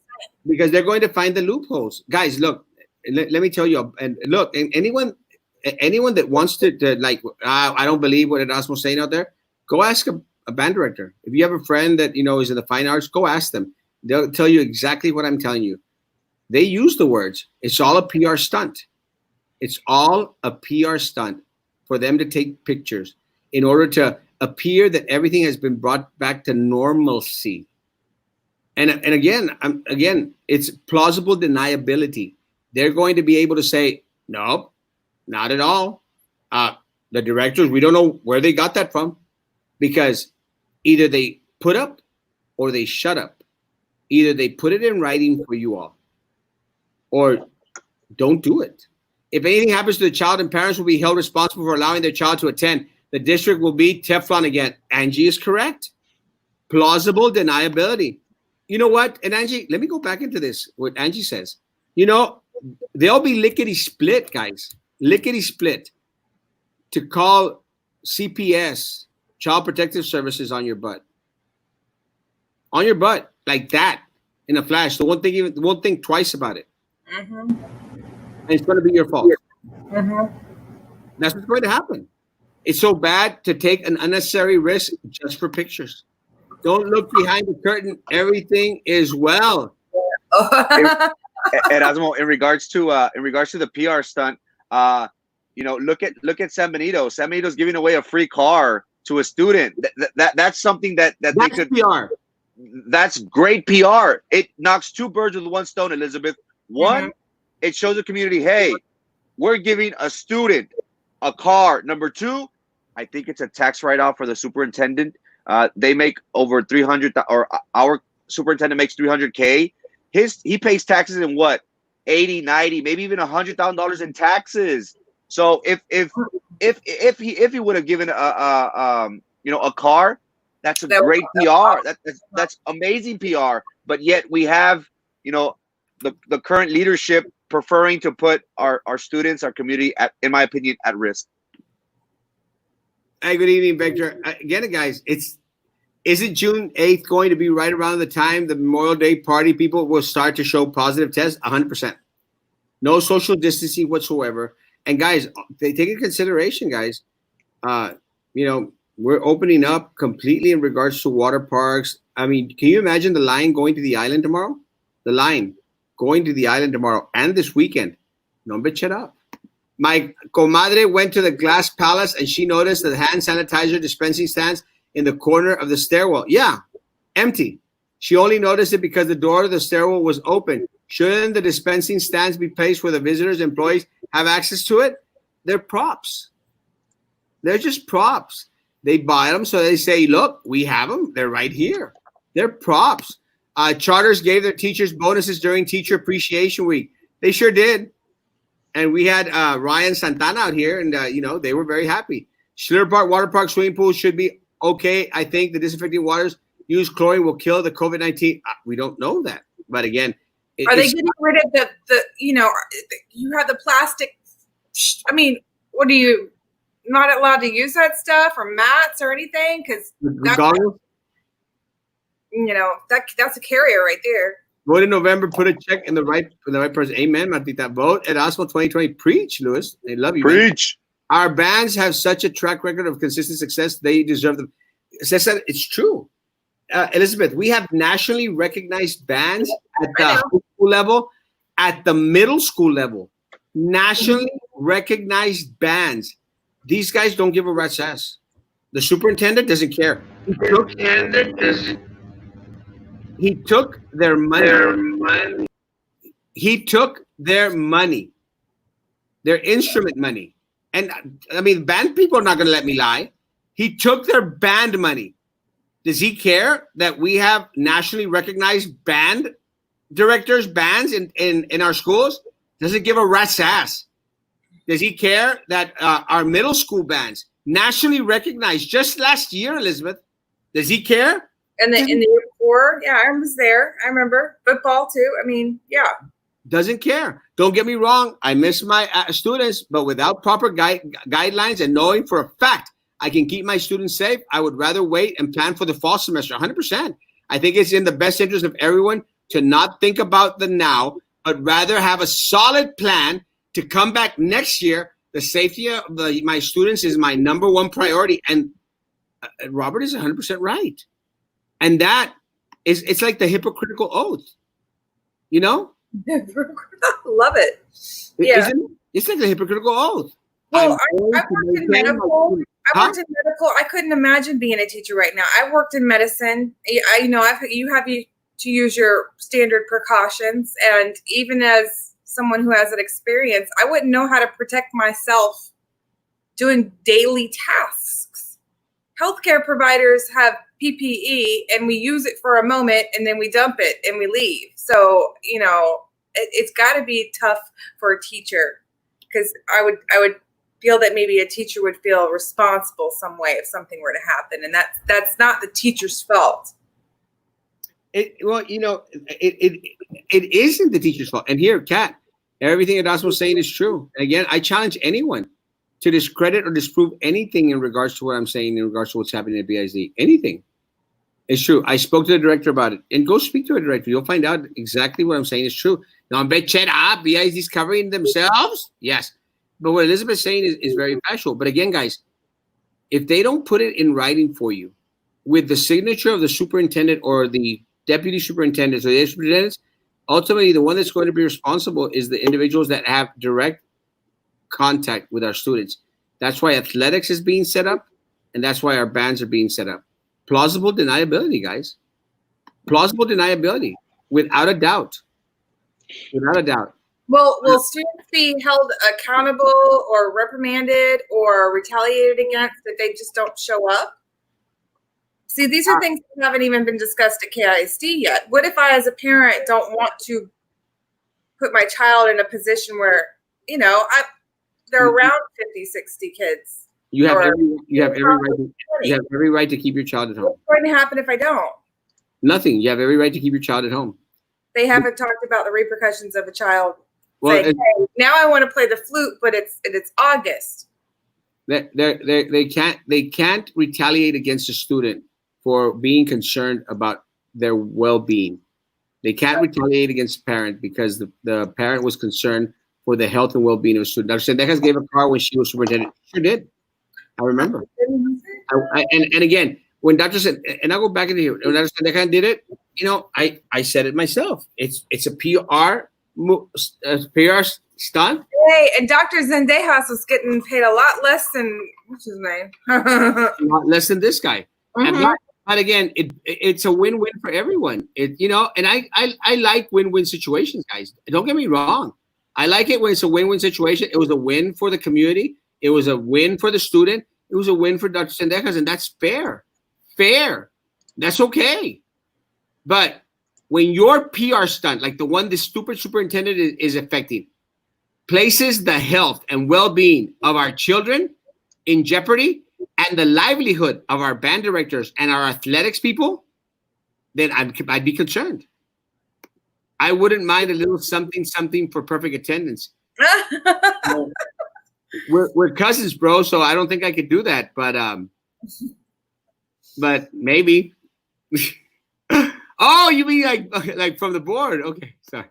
Because they're going to find the loopholes. Guys, look, let me tell you, and look, and anyone that wants to like, I don't believe what Erasmo's saying out there, go ask a band director. If you have a friend that, is in the fine arts, go ask them. They'll tell you exactly what I'm telling you. They use the words. It's all a PR stunt. It's all a PR stunt for them to take pictures in order to appear that everything has been brought back to normalcy. And again, it's plausible deniability. They're going to be able to say, no, not at all. The directors, we don't know where they got that from, because either they put up or they shut up. Either they put it in writing for you all, or don't do it. If anything happens to the child, and parents will be held responsible for allowing their child to attend, the district will be Teflon again. Angie is correct. Plausible deniability. You know what? And Angie, let me go back into this, what Angie says. They'll be lickety-split, guys. Lickety-split to call CPS, Child Protective Services, on your butt. On your butt, like that, in a flash. They won't think twice about it. Mm-hmm. And it's going to be your fault. Mm-hmm. That's what's going to happen. It's so bad to take an unnecessary risk just for pictures. Don't look behind the curtain. Everything is well. Erasmo, in regards to the PR stunt, look at San Benito. San Benito's giving away a free car to a student. That's something that they could. PR. That's great PR. It knocks two birds with one stone, Elizabeth. One, it shows the community, hey, we're giving a student a car. Number two, I think it's a tax write-off for the superintendent. They make over 300, or our superintendent makes $300K. He pays taxes in what, 80, 90, maybe even $100,000 in taxes. So if he would have given a car, that's a great PR. That's amazing PR. But yet we have, the current leadership preferring to put our students, our community, in my opinion, at risk. Hey, good evening, Victor. Again, guys, isn't June 8th going to be right around the time the Memorial Day party people will start to show positive tests? 100%. No social distancing whatsoever. And guys, they take into consideration, guys, We're opening up completely in regards to water parks. I mean, can you imagine the line going to the island tomorrow? The line going to the island tomorrow and this weekend. No, bitch it up. My comadre went to the Glass Palace and she noticed the hand sanitizer dispensing stands in the corner of the stairwell. Yeah, empty. She only noticed it because the door of the stairwell was open. Shouldn't the dispensing stands be placed where the visitors, employees have access to it? They're props. They're just props. They buy them, so they say, look, we have them. They're right here. They're props. Charters gave their teachers bonuses during Teacher Appreciation Week. They sure did. And we had Ryan Santana out here, and, they were very happy. Schiller Park Water Park swimming pool should be okay. I think the disinfecting waters used chlorine will kill the COVID-19. We don't know that. But again, are they getting rid of the you have the plastic? I mean, what are you not allowed to use that stuff or mats or anything? Because that's a carrier right there. Vote in November. Put a check in the right person. Amen, Martita. Vote Erasmo 2020. Preach, Luis. They love you. Preach. Man. Our bands have such a track record of consistent success. They deserve them. Cesar, it's true. Elizabeth, we have nationally recognized bands at the high school level, at the middle school level. Nationally recognized bands. These guys don't give a rat's ass. The superintendent doesn't care. He took their money. He took their money, their instrument money. And I mean, band people are not going to let me lie. He took their band money. Does he care that we have nationally recognized band directors, bands in our schools? Doesn't give a rat's ass. Does he care that our middle school bands, nationally recognized just last year, Elizabeth? Does he care? And in the year before, yeah, I was there. I remember football too. I mean, yeah. Doesn't care. Don't get me wrong. I miss my students, but without proper guidelines and knowing for a fact I can keep my students safe, I would rather wait and plan for the fall semester 100%. I think it's in the best interest of everyone to not think about the now, but rather have a solid plan to come back next year. The safety of my students is my number one priority. And Robert is 100% right. And that is, it's like the hypocritical oath, Love it. Yeah. It's like the hypocritical oath. Well, I worked in medical. I couldn't imagine being a teacher right now. I worked in medicine. You have to use your standard precautions. And even as someone who has an experience, I wouldn't know how to protect myself doing daily tasks. Healthcare providers have PPE and we use it for a moment and then we dump it and we leave. So, it's got to be tough for a teacher, because I would feel that maybe a teacher would feel responsible some way if something were to happen, and that's not the teacher's fault. It isn't the teacher's fault. And here, Kat, everything Erasmo was saying is true. And again, I challenge anyone to discredit or disprove anything in regards to what I'm saying, in regards to what's happening at BISD. Anything. It's true. I spoke to the director about it. And go speak to a director. You'll find out exactly what I'm saying is true. Now, BISD's covering themselves? Yes. But what Elizabeth's saying is very factual. But again, guys, if they don't put it in writing for you with the signature of the superintendent or the deputy superintendents or the superintendents, ultimately the one that's going to be responsible is the individuals that have direct contact with our students. That's why athletics is being set up, and that's why our bands are being set up. Plausible deniability, guys. Plausible deniability, without a doubt. Without a doubt. Well, will students be held accountable or reprimanded or retaliated against if they just don't show up? See, these are things that haven't even been discussed at KISD yet. What if I, as a parent, don't want to put my child in a position where, they're around 50, 60 kids? You have every right to keep your child at home. What's going to happen if I don't? Nothing. You have every right to keep your child at home. They haven't talked about the repercussions of a child saying, hey, now I want to play the flute, but it's August. They can't retaliate against a student for being concerned about their well-being. They can't retaliate against a parent because the parent was concerned for the health and well-being of a student. Dr. Sendejas gave a car when she was superintendent. She sure did. I remember. And again, when Dr. Sen, and I'll go back into here, when Dr. Sendejan did it, I said it myself. It's a PR stunt. Hey, and Dr. Zendejas was getting paid a lot less than what's his name? A lot less than this guy. Mhm. But again, it's a win-win for everyone. And I like win-win situations, guys. Don't get me wrong. I like it when it's a win-win situation. It was a win for the community. It was a win for the student. It was a win for Dr. Sendejas, and that's fair. Fair. That's okay. But when your PR stunt, like the one the stupid superintendent is affecting, places the health and well-being of our children in jeopardy and the livelihood of our band directors and our athletics people, then I'd be concerned. I wouldn't mind a little something for perfect attendance. We're cousins, bro, so I don't think I could do that, but maybe. Oh, you mean like from the board? Okay, sorry.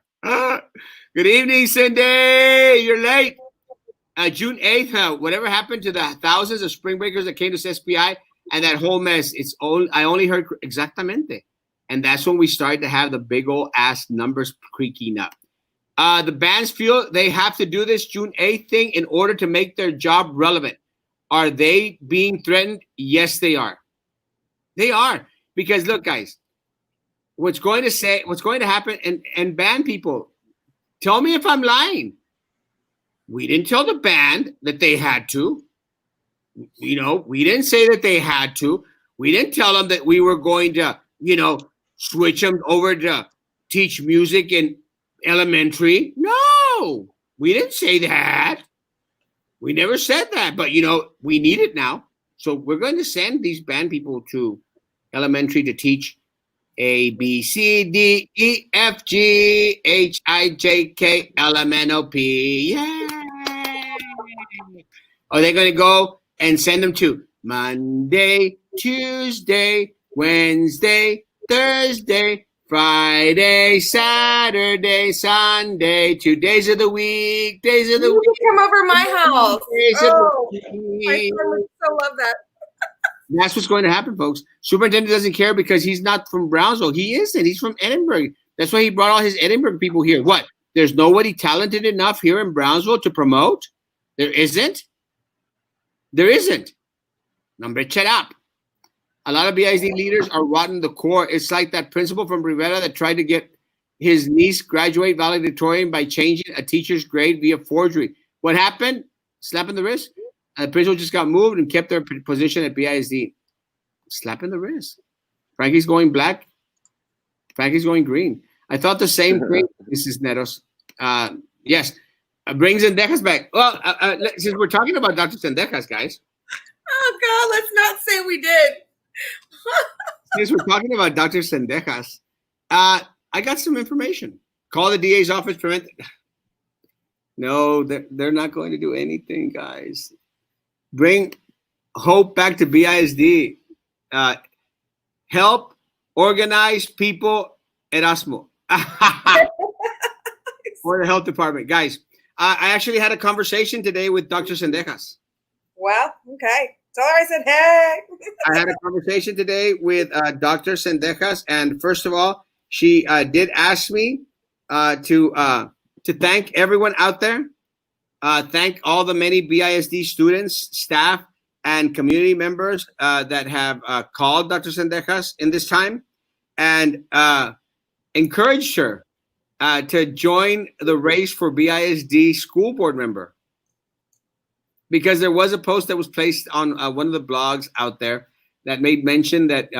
Good evening, Cindy. You're late. June 8th, whatever happened to the thousands of spring breakers that came to SPI and that whole mess? I only heard exactamente. And that's when we started to have the big old ass numbers creaking up. The bands feel they have to do this June 8th thing in order to make their job relevant. Are they being threatened? Yes, they are. They are. Because look, guys, what's going to happen, and band people, tell me if I'm lying. We didn't tell the band that they had to. We didn't say that they had to. We didn't tell them that we were going to, switch them over to teach music in elementary. No, we didn't say that. We never said that. But, we need it now. So we're going to send these band people to elementary to teach A, B, C, D, E, F, G, H, I, J, K, L, M, N, O, P. Yay! Are they going to go and send them to Monday, Tuesday, Wednesday, Thursday, Friday, Saturday, Sunday, 2 days of the week, days of the You week. can come over my house. Days of Oh, the my week. son would so love that. That's what's going to happen, folks. Superintendent doesn't care because he's not from Brownsville. He isn't. He's from Edinburgh. That's why he brought all his Edinburgh people here. What? There's nobody talented enough here in Brownsville to promote? There isn't? There isn't. Number, shut up. A lot of BISD leaders are rotten to the core. It's like that principal from Rivera that tried to get his niece graduate valedictorian by changing a teacher's grade via forgery. What happened? Slap in the wrist. The principal just got moved and kept their position at BISD. Slap in the wrist. Frankie's going black. Frankie's going green. I thought the same thing, Mrs. Netos. Yes. Brings Sendejas back. Well, since we're talking about Dr. Sendejas, guys. Oh, God, let's not say we did. Since we're talking about Dr. Sendejas, I got some information. Call the DA's office. No, they're not going to do anything, guys. Bring hope back to BISD. Help organize people, Erasmo. For the health department. Guys, I actually had a conversation today with Dr. Sendejas. Well, okay. So I said, hey. I had a conversation today with Dr. Sendejas, and first of all, she did ask me to thank everyone out there. Thank all the many BISD students, staff, and community members that have called Dr. Sendejas in this time, and encouraged her to join the race for BISD school board member. Because there was a post that was placed on one of the blogs out there that made mention that,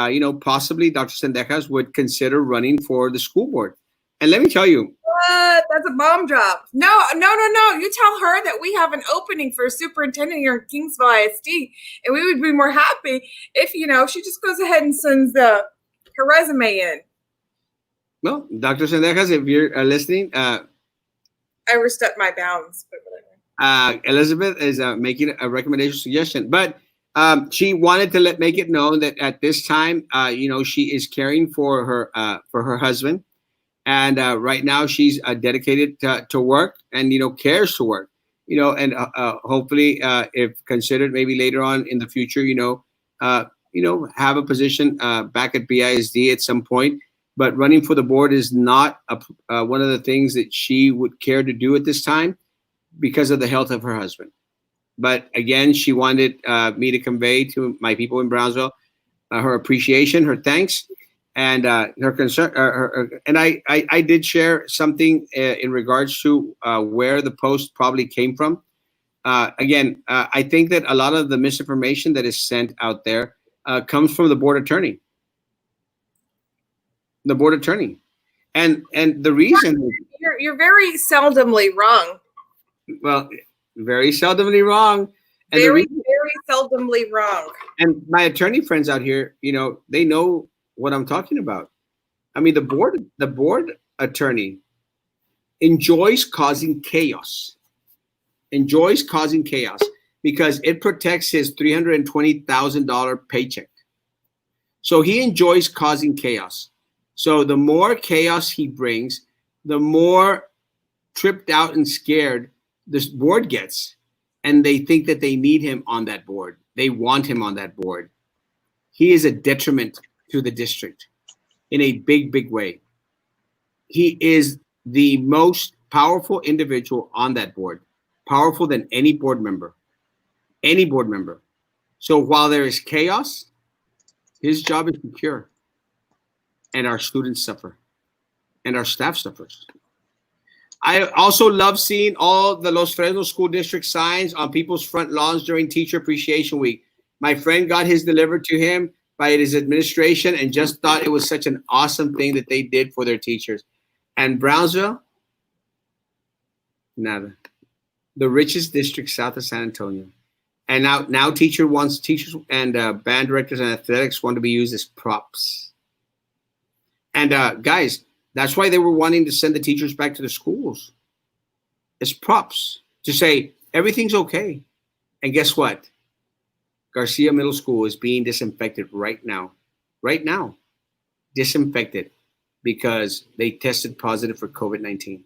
possibly Dr. Sendejas would consider running for the school board. And let me tell you. What? That's a bomb drop. No. You tell her that we have an opening for a superintendent here in Kingsville ISD, and we would be more happy if, she just goes ahead and sends her resume in. Well, Dr. Sendejas, if you're listening. I overstepped my bounds, but whatever. Elizabeth is making a recommendation suggestion, but she wanted to make it known that at this time, she is caring for her husband, and right now she's dedicated to work and cares to work, and hopefully, if considered maybe later on in the future, have a position back at BISD at some point. But running for the board is not one of the things that she would care to do at this time because of the health of her husband. But again, she wanted me to convey to my people in Brownsville her appreciation, her thanks, and her concern. And I did share something in regards to where the post probably came from. Again, I think that a lot of the misinformation that is sent out there comes from the board attorney. The board attorney, and the reason You're very seldomly wrong. well, very seldomly wrong, and the Very, reason, very seldomly wrong. and my attorney friends out here, they know what I'm talking about. I mean, the board attorney enjoys causing chaos, because it protects his $320,000 paycheck. So he enjoys causing chaos. So the more chaos he brings, the more tripped out and scared this board gets. And they think that they need him on that board. They want him on that board. He is a detriment to the district in a big, big way. He is the most powerful individual on that board, powerful than any board member. Any board member. So while there is chaos, his job is secure. And our students suffer. And our staff suffers. I also love seeing all the Los Fresnos School District signs on people's front lawns during Teacher Appreciation Week. My friend got his delivered to him by his administration and just thought it was such an awesome thing that they did for their teachers. And Brownsville, nada. The richest district south of San Antonio. And now teachers and band directors and athletics want to be used as props. And guys, that's why they were wanting to send the teachers back to the schools as props to say everything's okay. And guess what? Garcia Middle School is being disinfected right now. Right now. Disinfected because they tested positive for COVID-19.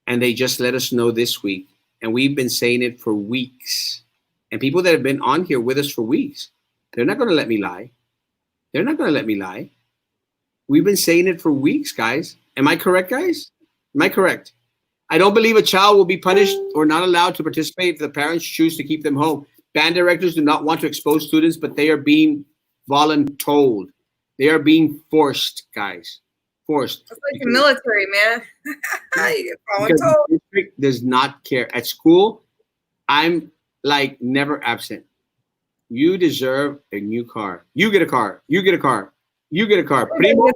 And they just let us know this week. And we've been saying it for weeks. And people that have been on here with us for weeks, they're not going to let me lie. They're not going to let me lie. We've been saying it for weeks, guys. Am I correct, guys? Am I correct? I don't believe a child will be punished or not allowed to participate if the parents choose to keep them home. Band directors do not want to expose students, but they are being voluntold. They are being forced, guys. Forced. It's like the military, man. You get Because voluntold. the district does not care. At school, I'm like never absent. You deserve a new car. You get a car. You get a car. You get a car. Primo,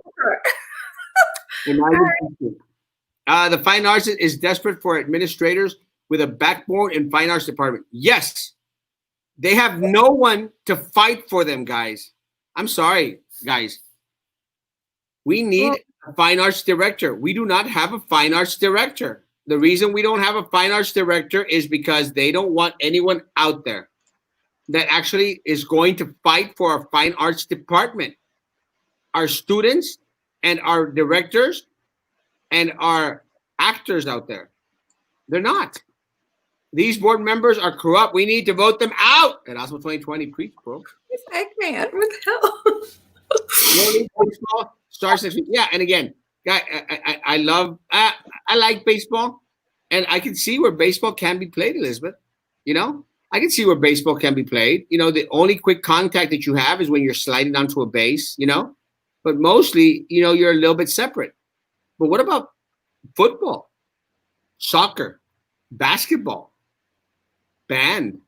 the fine arts is desperate for administrators with a backbone in fine arts department. Yes, they have no one to fight for them, guys. I'm sorry, guys. We need a fine arts director. We do not have a fine arts director. The reason we don't have a fine arts director is because they don't want anyone out there that actually is going to fight for our fine arts department. Our students and our directors and our actors out there. They're not. These board members are corrupt. We need to vote them out. Erasmo 2020, preach, bro. This Eggman, what the hell? Baseball starts next week. Yeah, and again, guy, I love, I like baseball, and I can see where baseball can be played, Elizabeth. I can see where baseball can be played. The only quick contact that you have is when you're sliding onto a base, but mostly, you're a little bit separate. But what about football, soccer, basketball, band?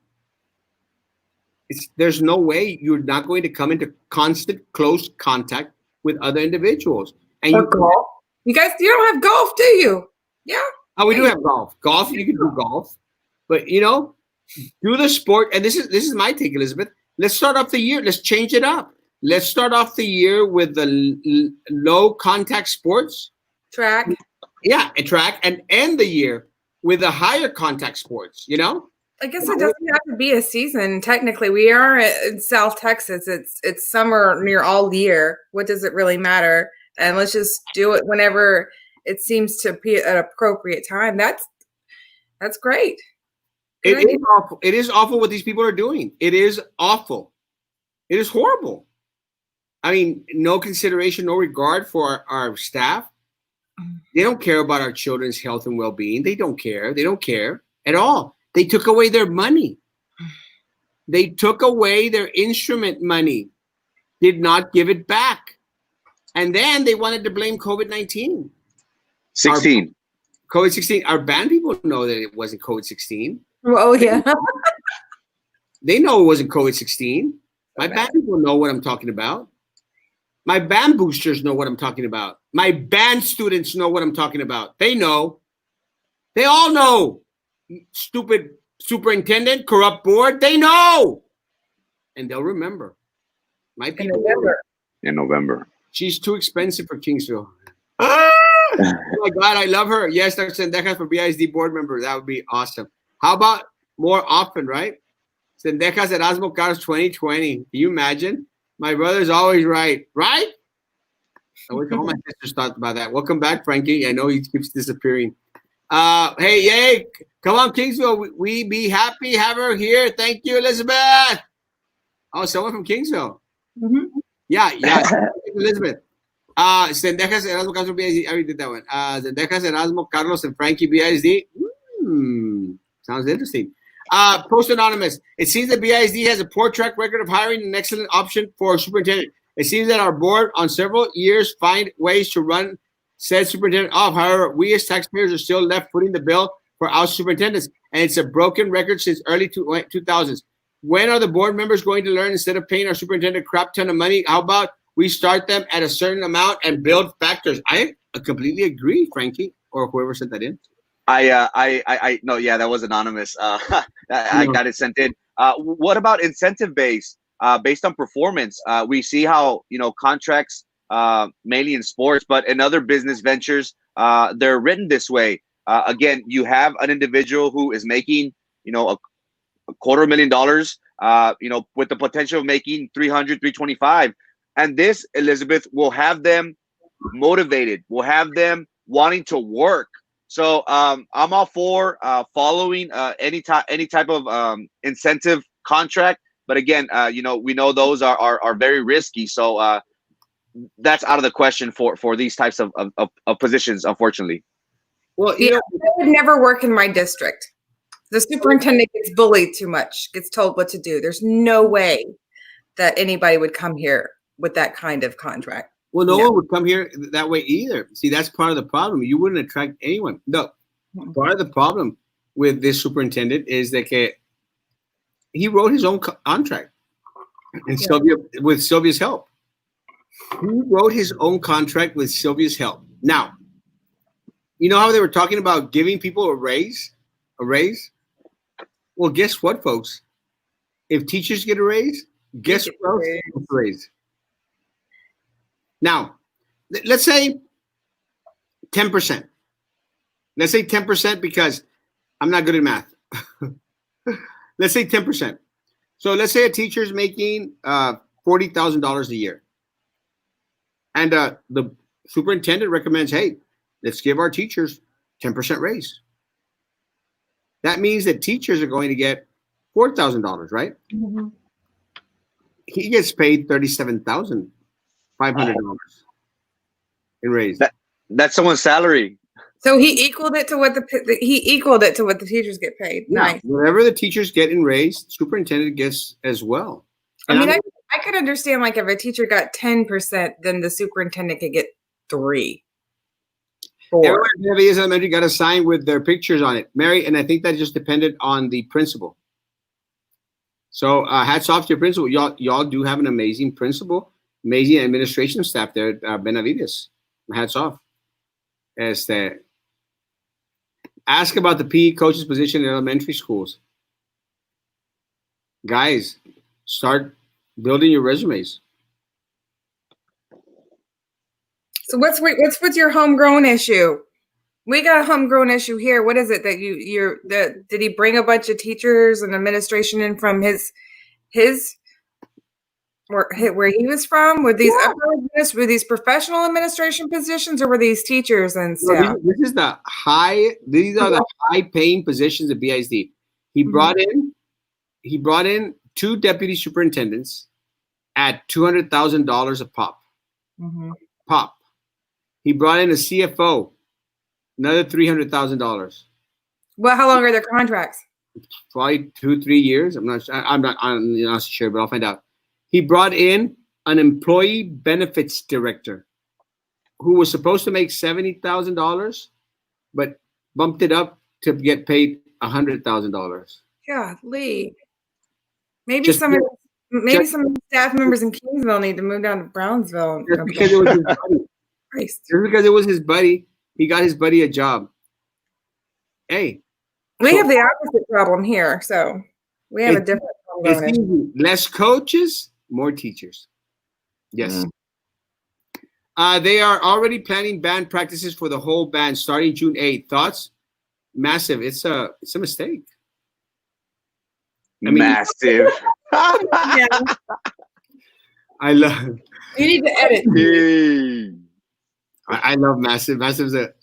There's no way you're not going to come into constant close contact with other individuals. And golf. You guys, you don't have golf, do you? Yeah. Oh, we do have golf. Golf, you can do golf, but do the sport. And this is my take, Elizabeth. Let's start off the year. Let's change it up. Let's start off the year with the low contact sports. Track. Yeah, a track, and end the year with the higher contact sports, I guess it doesn't have to be a season. Technically, we are in South Texas. It's summer near all year. What does it really matter? And let's just do it whenever it seems to be an appropriate time. That's great. It is awful. It is awful what these people are doing. It is awful. It is horrible. I mean, no consideration, no regard for our staff. They don't care about our children's health and well-being. They don't care. They don't care at all. They took away their money. They took away their instrument money, did not give it back. And then they wanted to blame COVID-19. 16. COVID-16. Our band people know that it wasn't COVID-16. Oh, yeah. They know it wasn't COVID-16. My band people know what I'm talking about. My band boosters know what I'm talking about. My band students know what I'm talking about. They know. They all know. Stupid superintendent, corrupt board. They know. And they'll remember. My people. In November. She's too expensive for Kingsville. Oh my God, I love her. Yes, Dr. Sendejas for BISD board member. That would be awesome. How about more often, right? Sendejas Erasmo Carlos 2020. Can you imagine? My brother's always right. Right? I wish all my sisters thought about that. Welcome back, Frankie. I know he keeps disappearing. Hey, yay. Come on, Kingsville. We be happy. Have her here. Thank you, Elizabeth. Oh, someone from Kingsville. Mm-hmm. Yeah. Elizabeth. Sendejas Erasmo Carlos BISD. I already did that one. Sendejas Erasmo Carlos and Frankie BISD. Sounds interesting. Post Anonymous. It seems that BISD has a poor track record of hiring an excellent option for a superintendent. It seems that our board on several years find ways to run said superintendent off. However, we as taxpayers are still left footing the bill for our superintendents, and it's a broken record since early 2000s. When are the board members going to learn, instead of paying our superintendent a crap ton of money, how about we start them at a certain amount and build factors? I completely agree, Frankie, or whoever sent that in. No, yeah, that was anonymous. I got it sent in. What about incentive based on performance? We see how, contracts, mainly in sports, but in other business ventures, they're written this way. Again, you have an individual who is making, a $250,000, with the potential of making 300, 325. And this, Elizabeth, will have them motivated, will have them wanting to work. So I'm all for following any type of incentive contract, but again, we know those are very risky. So that's out of the question for these types of positions, unfortunately. Well, that would never work in my district. The superintendent gets bullied too much, gets told what to do. There's no way that anybody would come here with that kind of contract. Well, no one would come here that way either. See, that's part of the problem. You wouldn't attract anyone. No, part of the problem with this superintendent is that he wrote his own contract, and with Sylvia's help. He wrote his own contract with Sylvia's help. Now, you know how they were talking about giving people a raise? Well, guess what, folks? If teachers get a raise, guess what else gets a raise? Now, let's say 10%. Let's say 10% because I'm not good at math. Let's say 10%. So let's say a teacher's making $40,000 a year. And the superintendent recommends, hey, let's give our teachers 10% raise. That means that teachers are going to get $4,000, right? Mm-hmm. He gets paid $37,500 in raise. That's someone's salary. So he equaled it to what the teachers get paid. Yeah, nice. Whatever the teachers get in raise, superintendent gets as well. And I could understand, like, if a teacher got 10%, then the superintendent could get 3. 4. Everyone at Benavides Elementary got a sign with their pictures on it, Mary, and I think that just depended on the principal. So hats off to your principal. Y'all do have an amazing principal, amazing administration staff there at Benavides. Hats off. Ask about the PE coach's position in elementary schools. Guys, start building your resumes. So what's with your homegrown issue? We got a homegrown issue here. What is it that did he bring a bunch of teachers and administration in from his where he was from? Were these professional administration positions, or were these teachers and staff? No, these are the high paying positions at BISD. He brought in 2 deputy superintendents at $200,000 a pop. Mm-hmm. Pop. He brought in a CFO, another $300,000. Well, how long are their contracts? Probably 2-3 years. I'm not sure, but I'll find out. He brought in an employee benefits director who was supposed to make $70,000, but bumped it up to get paid $100,000. Yeah, Lee. Maybe Just some of maybe just, some of the staff members in Kingsville need to move down to Brownsville. just because it was his buddy. Christ. Just because it was his buddy, he got his buddy a job. Hey, We have the opposite problem here, so we have a different problem it's going easy. Less coaches, more teachers. Yes. They are already planning band practices for the whole band starting June 8th. Thoughts? Massive. It's a mistake. I mean, Massive. Yeah. I love. You need to edit. Hey. I love Massive.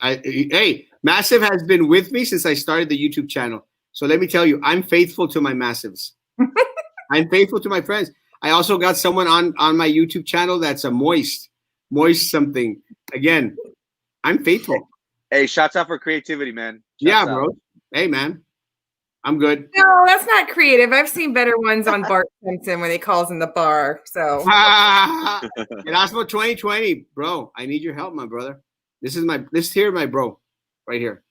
Hey, Massive has been with me since I started the YouTube channel. So let me tell you, I'm faithful to my Massives. I'm faithful to my friends. I also got someone on my YouTube channel that's a moist something. Again, I'm faithful. Hey, shots out for creativity, man. Yeah, Shouts out. bro. Hey, man. I'm good. No, that's not creative. I've seen better ones on Bart Simpson when he calls in the bar. So Erasmo 2020, bro. I need your help, my brother. This here, my bro, right here.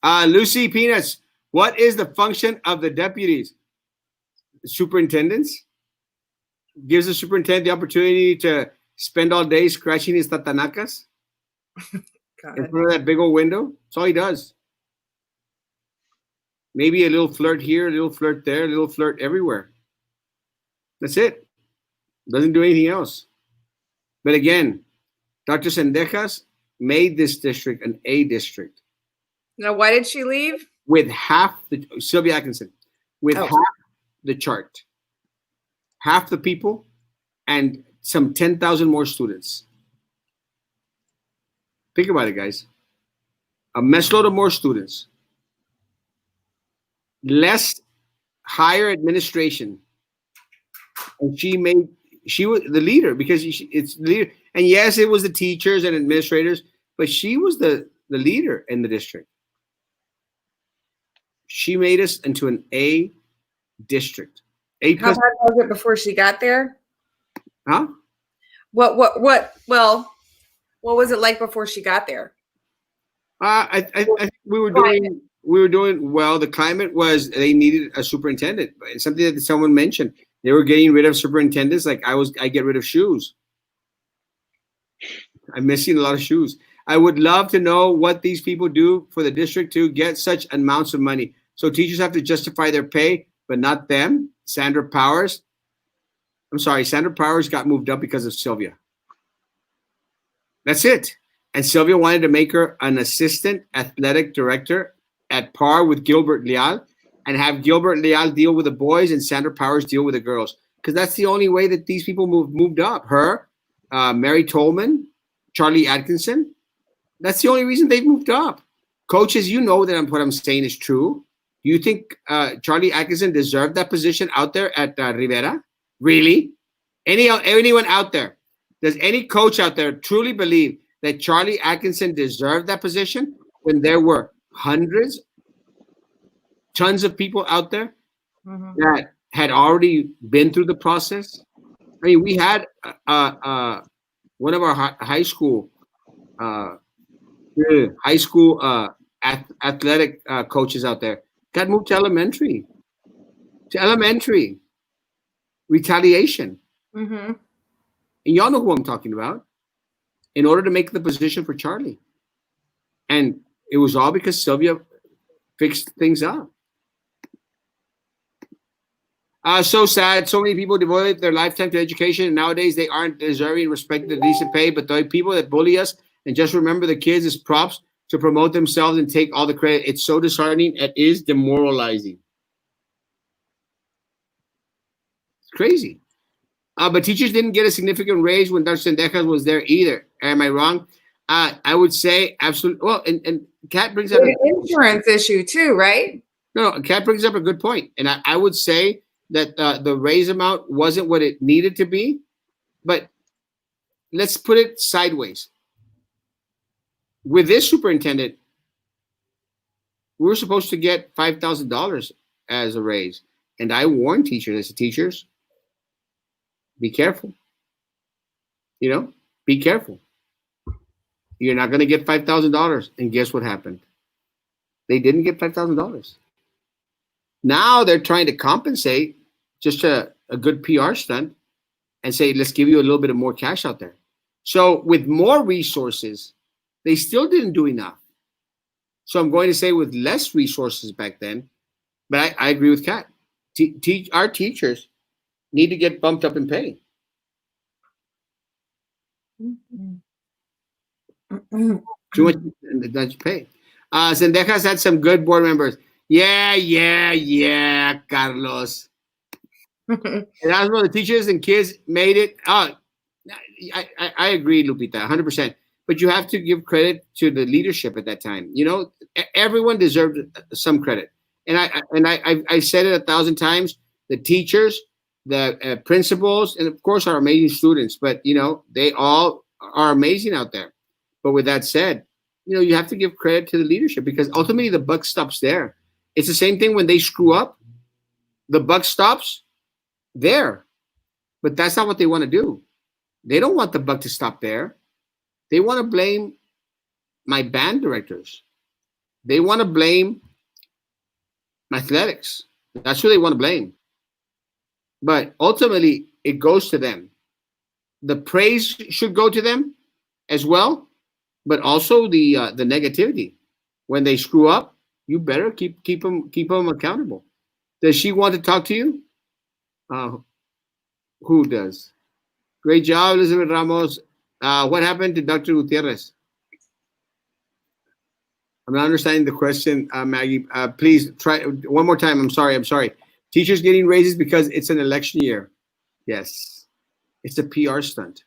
Lucy Peanuts. What is the function of the deputies? Superintendents gives the superintendent the opportunity to spend all day scratching his tatanakas in front of that big old window. That's all he does. Maybe a little flirt here, a little flirt there, a little flirt everywhere. That's it. Doesn't do anything else. But again, Dr. Sendejas made this district an A district. Now, why did she leave? With Sylvia Atkinson, with half the chart, half the people, and some 10,000 more students. Think about it, guys. A messload of more students. Less higher administration. And she was the leader because it's the leader. And yes, it was the teachers and administrators, but she was the leader in the district. She made us into an A district. A How plus. bad was it before she got there? Huh? Well, what was it like before she got there? I think we were doing well. The climate was they needed a superintendent. It's something that someone mentioned. They were getting rid of superintendents. Like I get rid of shoes. I'm missing a lot of shoes. I would love to know what these people do for the district to get such amounts of money. So teachers have to justify their pay, but not them. Sandra Powers got moved up because of Sylvia. That's it. And Sylvia wanted to make her an assistant athletic director at par with Gilbert Leal and have Gilbert Leal deal with the boys and Sandra Powers deal with the girls. Because that's the only way that these people moved up. Her, Mary Tolman, Charlie Atkinson. That's the only reason they've moved up. Coaches, you know that what I'm saying is true. Do you think Charlie Atkinson deserved that position out there at Rivera? Really? Anyone out there? Does any coach out there truly believe that Charlie Atkinson deserved that position when there were tons of people out there that had already been through the process? I mean, we had one of our high school athletic coaches out there got moved to elementary. Retaliation. Mm-hmm. And y'all know who I'm talking about. In order to make the position for Charlie. And it was all because Sylvia fixed things up. So sad. So many people devoted their lifetime to education, and nowadays they aren't deserving respect and decent pay. But the people that bully us and just remember the kids as props to promote themselves and take all the credit, it's so disheartening. It is demoralizing. It's crazy. But teachers didn't get a significant raise when Dr. Sendejas was there either. Am I wrong? I would say absolutely. Well, and Kat brings up an insurance issue too, right? No, Kat brings up a good point. And I would say that the raise amount wasn't what it needed to be, but let's put it sideways. With this superintendent, we were supposed to get $5,000 as a raise, and I warned teachers. I said, teachers, be careful. You know, be careful. You're not going to get $5,000. And guess what happened? They didn't get $5,000. Now they're trying to compensate, just a good PR stunt, and say, let's give you a little bit of more cash out there. So with more resources, they still didn't do enough. So I'm going to say with less resources back then, but I agree with Kat. Our teachers need to get bumped up in pay. Too much pay. Zendejas had some good board members. Yeah, Carlos. Erasmo, the teachers and kids made it. I agree, Lupita, 100%. But you have to give credit to the leadership at that time. You know, everyone deserved some credit. And I said it 1,000 times. The teachers, the principals, and of course our amazing students. But you know, they all are amazing out there. But with that said, you know, you have to give credit to the leadership because ultimately the buck stops there. It's the same thing when they screw up. The buck stops there. But that's not what they want to do. They don't want the buck to stop there. They want to blame my band directors. They want to blame my athletics. That's who they want to blame. But ultimately, it goes to them. The praise should go to them as well, but also the negativity. When they screw up, you better keep them accountable. Does she want to talk to you? Who does? Great job, Elizabeth Ramos. What happened to Dr. Gutierrez? I'm not understanding the question, Maggie. Please try one more time. I'm sorry. Teachers getting raises because it's an election year. Yes. It's a PR stunt.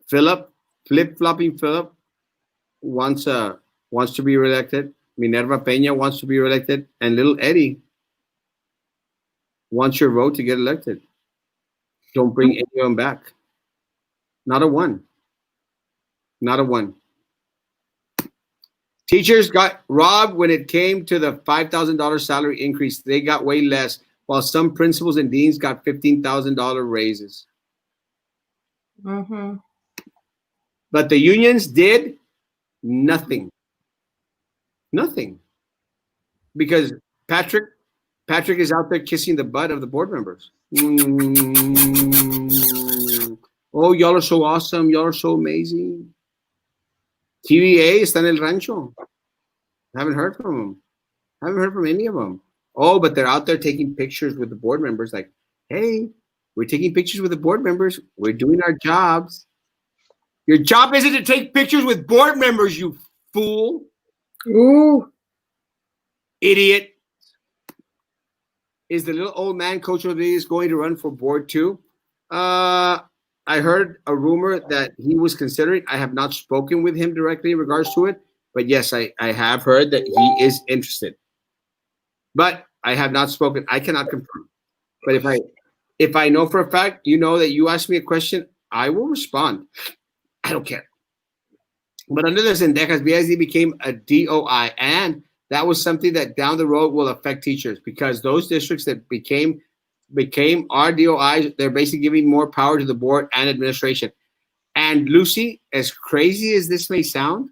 Flip-flopping Philip wants to be reelected. Minerva Peña wants to be reelected. And little Eddie wants your vote to get elected. Don't bring anyone back. Not a one. Not a one. Teachers got robbed when it came to the $5,000 salary increase. They got way less, while some principals and deans got $15,000 raises. Mm-hmm. But the unions did nothing. Nothing. Because Patrick is out there kissing the butt of the board members. Oh, y'all are so awesome. Y'all are so amazing. TVA está en el rancho. Haven't heard from them. Haven't heard from any of them. Oh, but they're out there taking pictures with the board members like, hey, we're taking pictures with the board members. We're doing our jobs. Your job isn't to take pictures with board members, you fool. Ooh. Idiot. Is the little old man, Coach Rodriguez, going to run for board too? I heard a rumor that he was considering. I have not spoken with him directly in regards to it, but yes, I have heard that he is interested. But I have not spoken. I cannot confirm. But if I know for a fact, you know that you ask me a question, I will respond. I don't care. But under the Zendejas, BSD became a DOI, and that was something that down the road will affect teachers because those districts that became our DOIs, they're basically giving more power to the board and administration. And Lucy, as crazy as this may sound,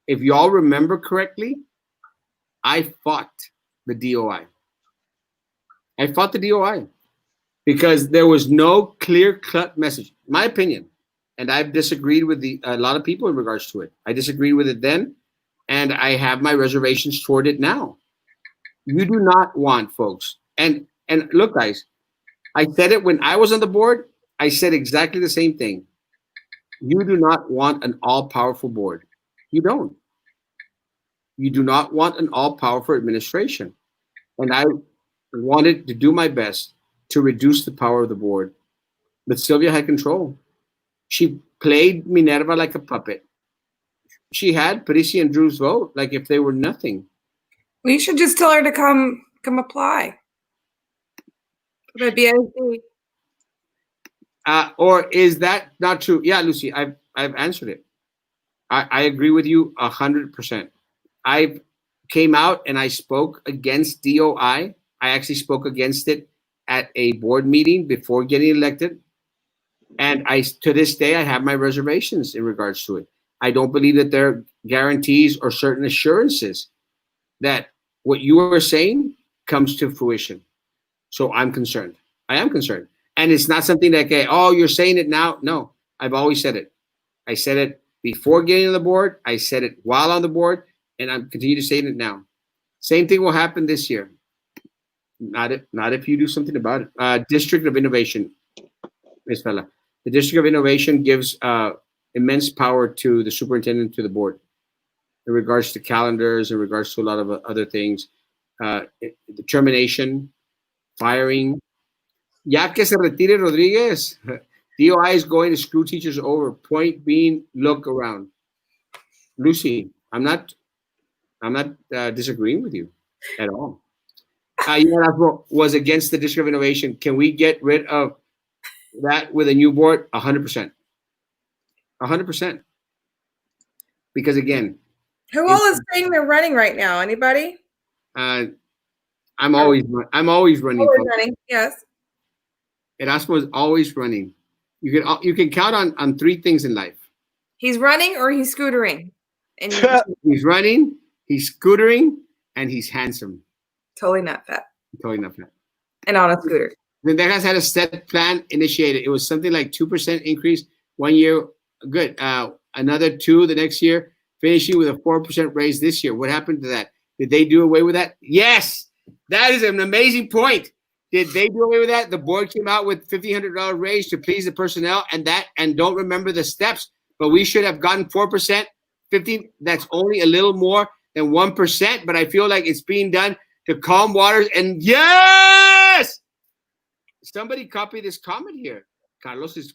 if y'all remember correctly, I fought the DOI. I fought the DOI because there was no clear-cut message. My opinion, and I've disagreed with a lot of people in regards to it. I disagreed with it then, and I have my reservations toward it now. You do not want, folks, and look, guys, I said it when I was on the board. I said exactly the same thing. You do not want an all-powerful board. You don't. You do not want an all-powerful administration. And I wanted to do my best to reduce the power of the board. But Sylvia had control. She played Minerva like a puppet. She had Parisi and Drew's vote like if they were nothing. Well, you should just tell her to come apply. The BIC. Or is that not true? Yeah, Lucy, I've answered it. I agree with you 100%. I came out and I spoke against DOI. I actually spoke against it at a board meeting before getting elected. And I, to this day, I have my reservations in regards to it. I don't believe that there are guarantees or certain assurances that what you are saying comes to fruition. So I'm concerned. I am concerned. And it's not something that, okay, oh, you're saying it now. No, I've always said it. I said it before getting on the board. I said it while on the board, and I'm continue to say it now. Same thing will happen this year. Not if you do something about it. District of Innovation, Ms. Fella. The District of Innovation gives immense power to the superintendent, to the board, in regards to calendars, in regards to a lot of other things, determination, firing. Ya que se retire Rodriguez. DOI is going to screw teachers over. Point being, look around. Lucy, I'm not disagreeing with you at all. Erasmo was against the District of Innovation. Can we get rid of that with a new board? 100%. 100%. Because again, Who all is saying they're running right now? Anybody? uh, I'm always running. Always running. Yes. Erasmo is always running. You can count on three things in life. He's running or he's scootering. And He's running, he's scootering, and he's handsome. totally not fat. Totally not fat. And on a scooter. Vendejas had a set plan initiated. It was something like 2% increase 1 year. Good. Another 2 the next year, finishing with a 4% raise this year. What happened to that? Did they do away with that? Yes. That is an amazing point. Did they do away with that? The board came out with $1,500 raise to please the personnel and don't remember the steps. But we should have gotten 4%, 15. That's only a little more than 1%. But I feel like it's being done to calm waters. And yes, somebody copy this comment here. Carlos is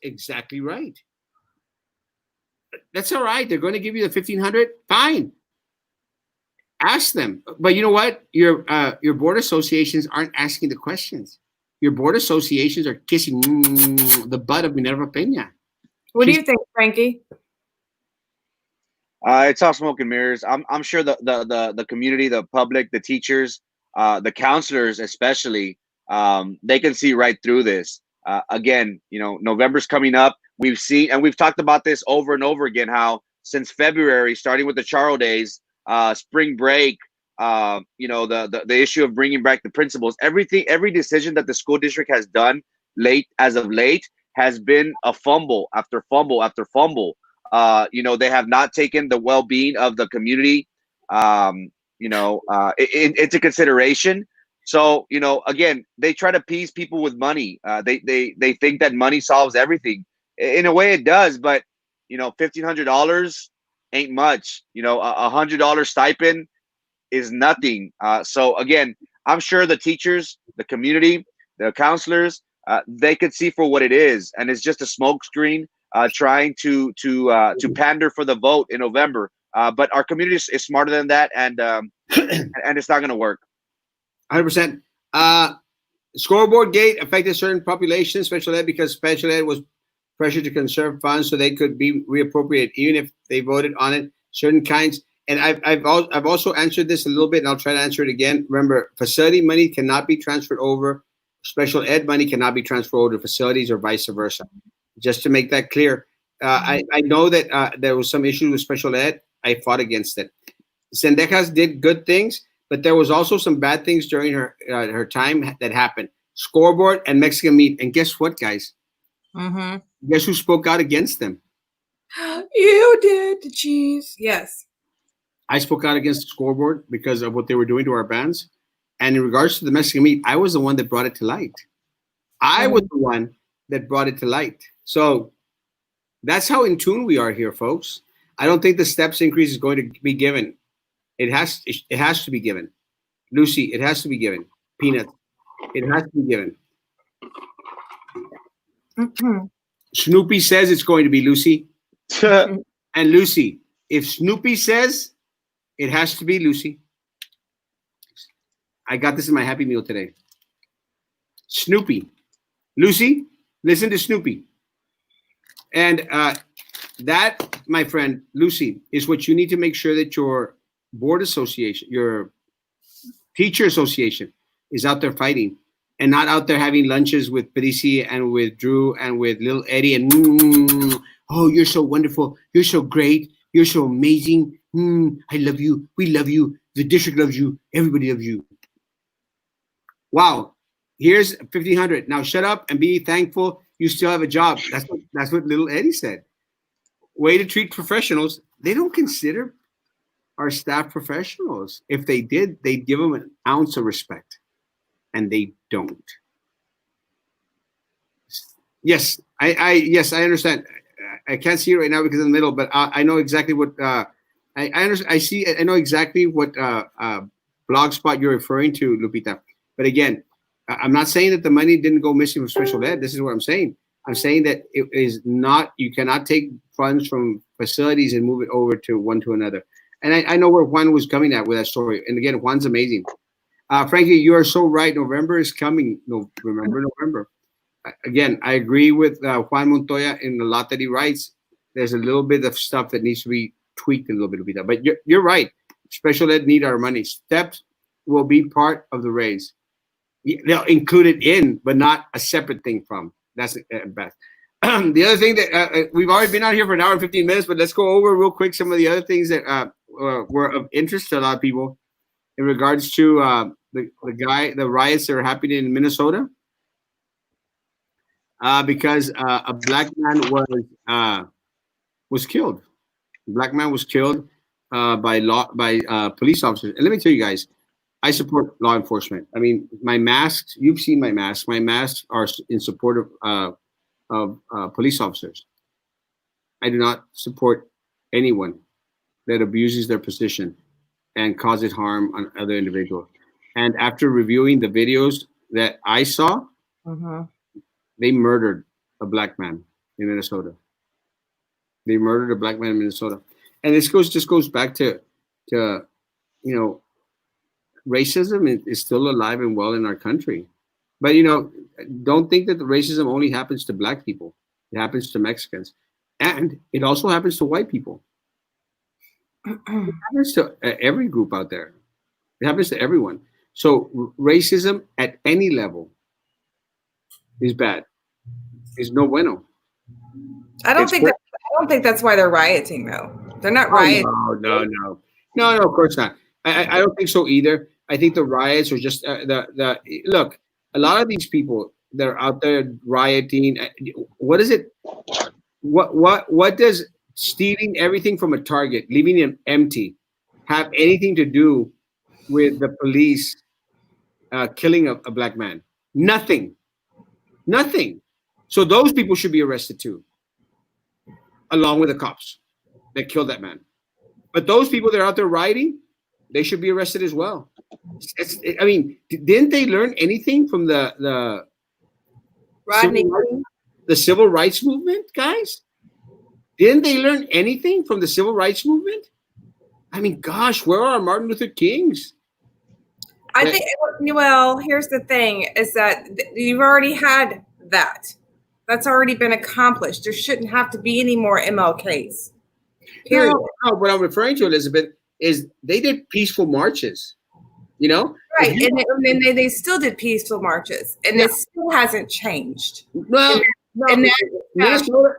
exactly right. That's all right. They're going to give you the 1,500. Fine. Ask them. But you know what? Your board associations aren't asking the questions. Your board associations are kissing the butt of Minerva Peña. What do you think, Frankie? It's all smoke and mirrors. I'm sure the community, the public, the teachers, the counselors especially, they can see right through this. Again, November's coming up. We've seen and we've talked about this over and over again. How since February, starting with the Charro days, spring break, the issue of bringing back the principals, every decision that the school district has done as of late has been a fumble after fumble after fumble. They have not taken the well-being of the community, into consideration. So, again, they try to appease people with money. They think that money solves everything. In a way, it does, but $1,500 ain't much. $100 stipend is nothing. So again, I'm sure the teachers, the community, the counselors, they could see for what it is, and it's just a smokescreen trying to pander for the vote in November. But our community is smarter than that, and it's not going to work. 100%. Scoreboard gate affected certain populations, special ed, because special ed was pressured to conserve funds so they could be reappropriated, even if they voted on it. Certain kinds, and I've also answered this a little bit, and I'll try to answer it again. Remember, facility money cannot be transferred over. Special ed money cannot be transferred over to facilities or vice versa. Just to make that clear, I know that there was some issues with special ed. I fought against it. Sendejas did good things, but there was also some bad things during her time that happened. Scoreboard and Mexican meat, and guess what, guys? Mm-hmm. Guess who spoke out against them? You did, the cheese. Yes. I spoke out against the scoreboard because of what they were doing to our bands. And in regards to the Mexican meat, I was the one that brought it to light. I was the one that brought it to light. So that's how in tune we are here, folks. I don't think the steps increase is going to be given. It has to be given. Lucy, it has to be given. Peanut, it has to be given. Mm-hmm. Snoopy says it's going to be, Lucy. And Lucy, if Snoopy says it has to be, Lucy, I got this in my Happy Meal today. Snoopy. Lucy, listen to Snoopy. And that, my friend Lucy, is what you need to make sure that your board association, your teacher association, is out there fighting and not out there having lunches with Parisi and with Drew and with little Eddie and oh, you're so wonderful, you're so great, you're so amazing. I love you. We love you. The district loves you. Everybody loves you. Wow. Here's 1,500. Now shut up and be thankful you still have a job. That's what little Eddie said. Way to treat professionals. They don't consider our staff professionals. If they did, they'd give them an ounce of respect, and they don't. Yes, yes, I understand. I can't see it right now because in the middle, but I know exactly what I understand. I know exactly what blogspot you're referring to, Lupita. But again, I'm not saying that the money didn't go missing from special ed. This is what I'm saying. I'm saying that it is not. You cannot take funds from facilities and move it over to one to another. And I know where Juan was coming at with that story. And again, Juan's amazing. Frankie, you are so right. November is coming. No, remember November. Again, I agree with Juan Montoya in a lot that he writes. There's a little bit of stuff that needs to be tweaked a little bit. But you're right. Special ed need our money. Steps will be part of the raise. They'll include it in, but not a separate thing from. That's best. The other thing that we've already been out here for an hour and 15 minutes, but let's go over real quick some of the other things that were of interest to a lot of people in regards to the riots that are happening in Minnesota. Because a black man was killed. A black man was killed by police officers. And let me tell you guys, I support law enforcement. I mean, my masks. You've seen my masks. My masks are in support of police officers. I do not support anyone that abuses their position and causes harm on other individuals. And after reviewing the videos that I saw, they murdered a black man in Minnesota. They murdered a black man in Minnesota. And this just goes back to racism is still alive and well in our country. But don't think that the racism only happens to black people. It happens to Mexicans. And it also happens to white people. It happens to every group out there. It happens to everyone. So racism at any level is bad. Is no bueno. I don't think that's why they're rioting though. They're not rioting. No. Of course not. I don't think so either. I think the riots are just the look. A lot of these people that are out there rioting. What is it? What does stealing everything from a Target, leaving it empty, have anything to do with the police killing a black man? Nothing. So those people should be arrested too, along with the cops that killed that man. But those people that are out there rioting, they should be arrested as well. I mean, didn't they learn anything from the civil rights movement, guys? Didn't they learn anything from the civil rights movement? I mean, gosh, where are our Martin Luther Kings? I think, well, here's the thing, is that you've already had that. That's already been accomplished. There shouldn't have to be any more MLKs. Period. No, what I'm referring to, Elizabeth, is they did peaceful marches. Right, and they still did peaceful marches, and it still hasn't changed. Well,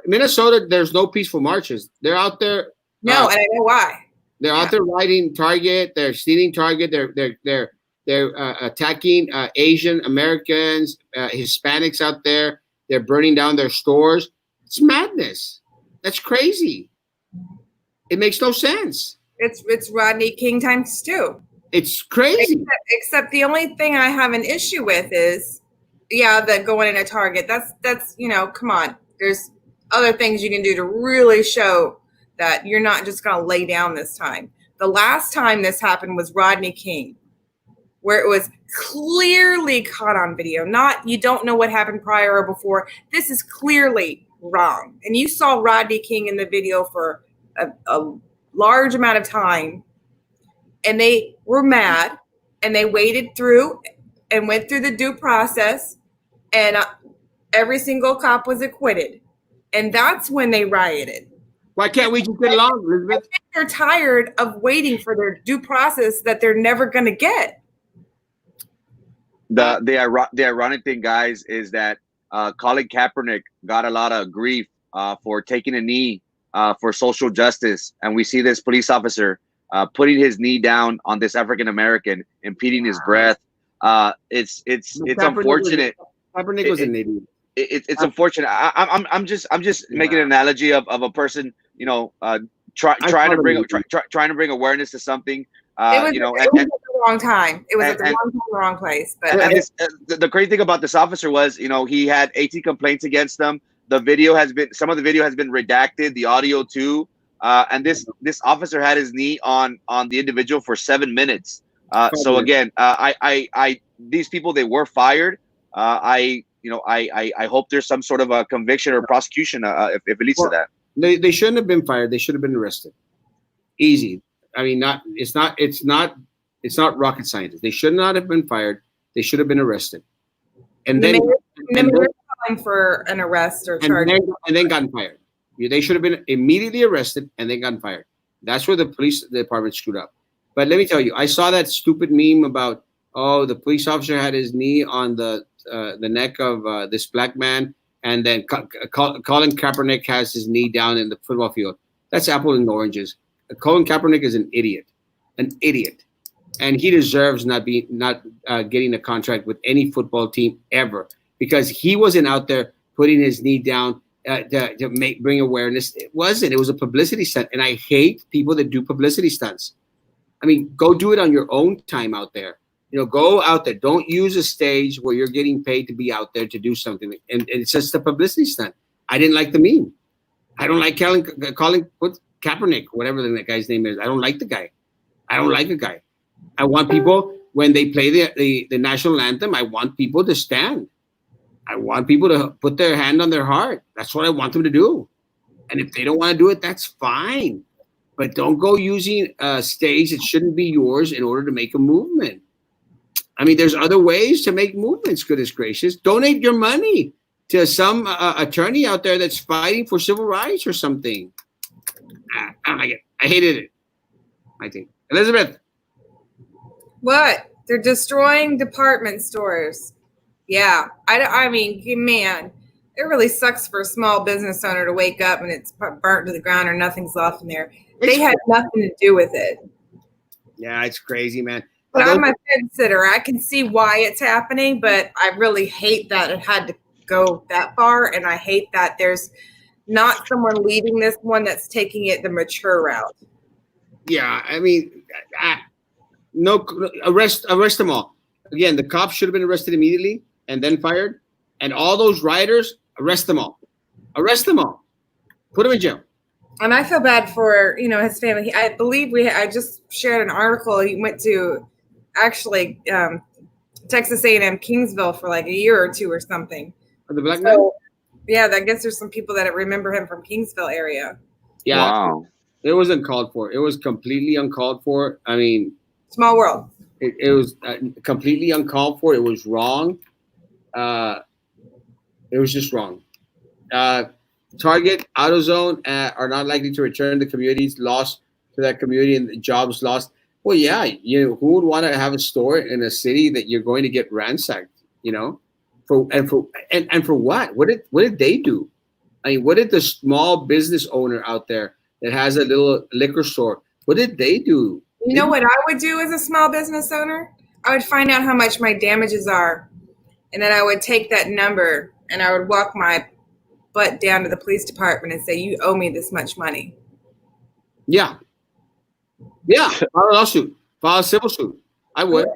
Minnesota, there's no peaceful marches. They're out there. No, and I know why. They're out there riding Target. They're stealing Target. They're attacking Asian Americans, Hispanics out there. They're burning down their stores. It's madness. That's crazy. It makes no sense. It's Rodney King times 2. It's crazy. Except the only thing I have an issue with is, that going in a Target. That's come on. There's other things you can do to really show that you're not just going to lay down this time. The last time this happened was Rodney King, where it was clearly caught on video. Not, you don't know what happened prior or before. This is clearly wrong. And you saw Rodney King in the video for a large amount of time. And they were mad. And they waded through and went through the due process. and every single cop was acquitted. And that's when they rioted. Why can't we just get along, Elizabeth? They're tired of waiting for their due process that they're never going to get. The ironic thing, guys, is that Colin Kaepernick got a lot of grief for taking a knee for social justice, and we see this police officer putting his knee down on this African American, impeding his breath. It's unfortunate. Kaepernick was an idiot. It's unfortunate. I'm just making an analogy of a person, you know, trying to bring awareness to something. It was at the wrong time. It was at the wrong time, the wrong place. But the crazy thing about this officer was, you know, he had 18 complaints against him. Some of the video has been redacted, the audio too. And this officer had his knee on the individual for 7 minutes. So again, these people, they were fired. I hope there's some sort of a conviction or prosecution if it leads to that. They shouldn't have been fired. They should have been arrested. Easy. I mean, it's not rocket science. They should not have been fired. They should have been arrested. And then calling for an arrest or charge. And then gotten fired. They should have been immediately arrested and then gotten fired. That's where the police department screwed up. But let me tell you, I saw that stupid meme about, the police officer had his knee on the neck of this black man, and then Colin Kaepernick has his knee down in the football field. That's apple and oranges. Colin Kaepernick is an idiot, and he deserves not getting a contract with any football team ever, because he wasn't out there putting his knee down to bring awareness. It wasn't. It was a publicity stunt, and I hate people that do publicity stunts. I mean, go do it on your own time out there. You know, go out there. Don't use a stage where you're getting paid to be out there to do something. And it's just a publicity stunt. I didn't like the meme. I don't like Colin Kaepernick, whatever the guy's name is. I don't like the guy. I don't like a guy. I want people, when they play the national anthem, I want people to stand. I want people to put their hand on their heart. That's what I want them to do. And if they don't want to do it, that's fine. But don't go using a stage that shouldn't be yours in order to make a movement. I mean, there's other ways to make movements, goodness gracious. Donate your money to some attorney out there that's fighting for civil rights or something. I don't like it. I hated it. I think. Elizabeth. What? They're destroying department stores. Yeah. I mean, man, it really sucks for a small business owner to wake up and it's burnt to the ground or nothing's left in there. They had nothing to do with it. Yeah, it's crazy, man. But I'm a fed sitter. I can see why it's happening, but I really hate that it had to go that far. And I hate that there's not someone leading this one that's taking it the mature route. Yeah, I mean, no, arrest them all. Again, the cops should have been arrested immediately and then fired. And all those rioters, arrest them all. Arrest them all. Put them in jail. And I feel bad for, his family. I believe I just shared an article. He went to actually Texas A&M Kingsville for like a year or two or something. The black man? Yeah, I guess there's some people that remember him from Kingsville area. Yeah. Wow. It was uncalled for. It was completely uncalled for. I mean, small world. It was completely uncalled for. It was wrong. It was just wrong. Target, AutoZone are not likely to return the communities lost to that community and jobs lost. Well, yeah, who would want to have a store in a city that you're going to get ransacked? For what? What did they do? I mean, what did the small business owner out there that has a little liquor store? What did they do? You know what I would do as a small business owner? I would find out how much my damages are, and then I would take that number and I would walk my butt down to the police department and say, "You owe me this much money." Yeah. File a lawsuit. File a civil suit. I would.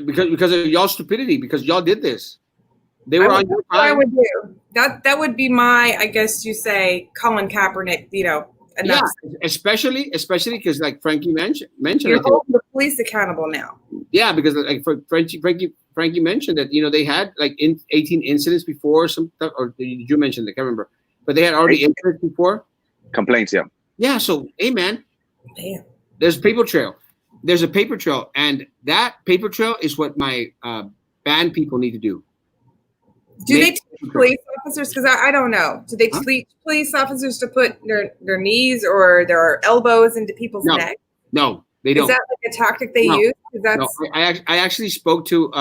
Because of y'all's stupidity, because y'all did this. They were on your time. I would do. That would be my, I guess you say, Colin Kaepernick, enough. Yeah, especially because like Frankie mentioned. You're holding the police accountable now. Yeah, because like Frankie mentioned that they had like 18 incidents before, or did you mention that? I can't remember, but they had already incidents before. Complaints, yeah. Yeah, so hey man, there's a paper trail. There's a paper trail, and that paper trail is what my band people need to do. Do they Maybe. teach police officers? Because I don't know. Do they Huh? teach police officers to put their knees or their elbows into people's No, necks? no, they Is don't. that like a tactic they No, use? 'Cause no. that's I actually spoke to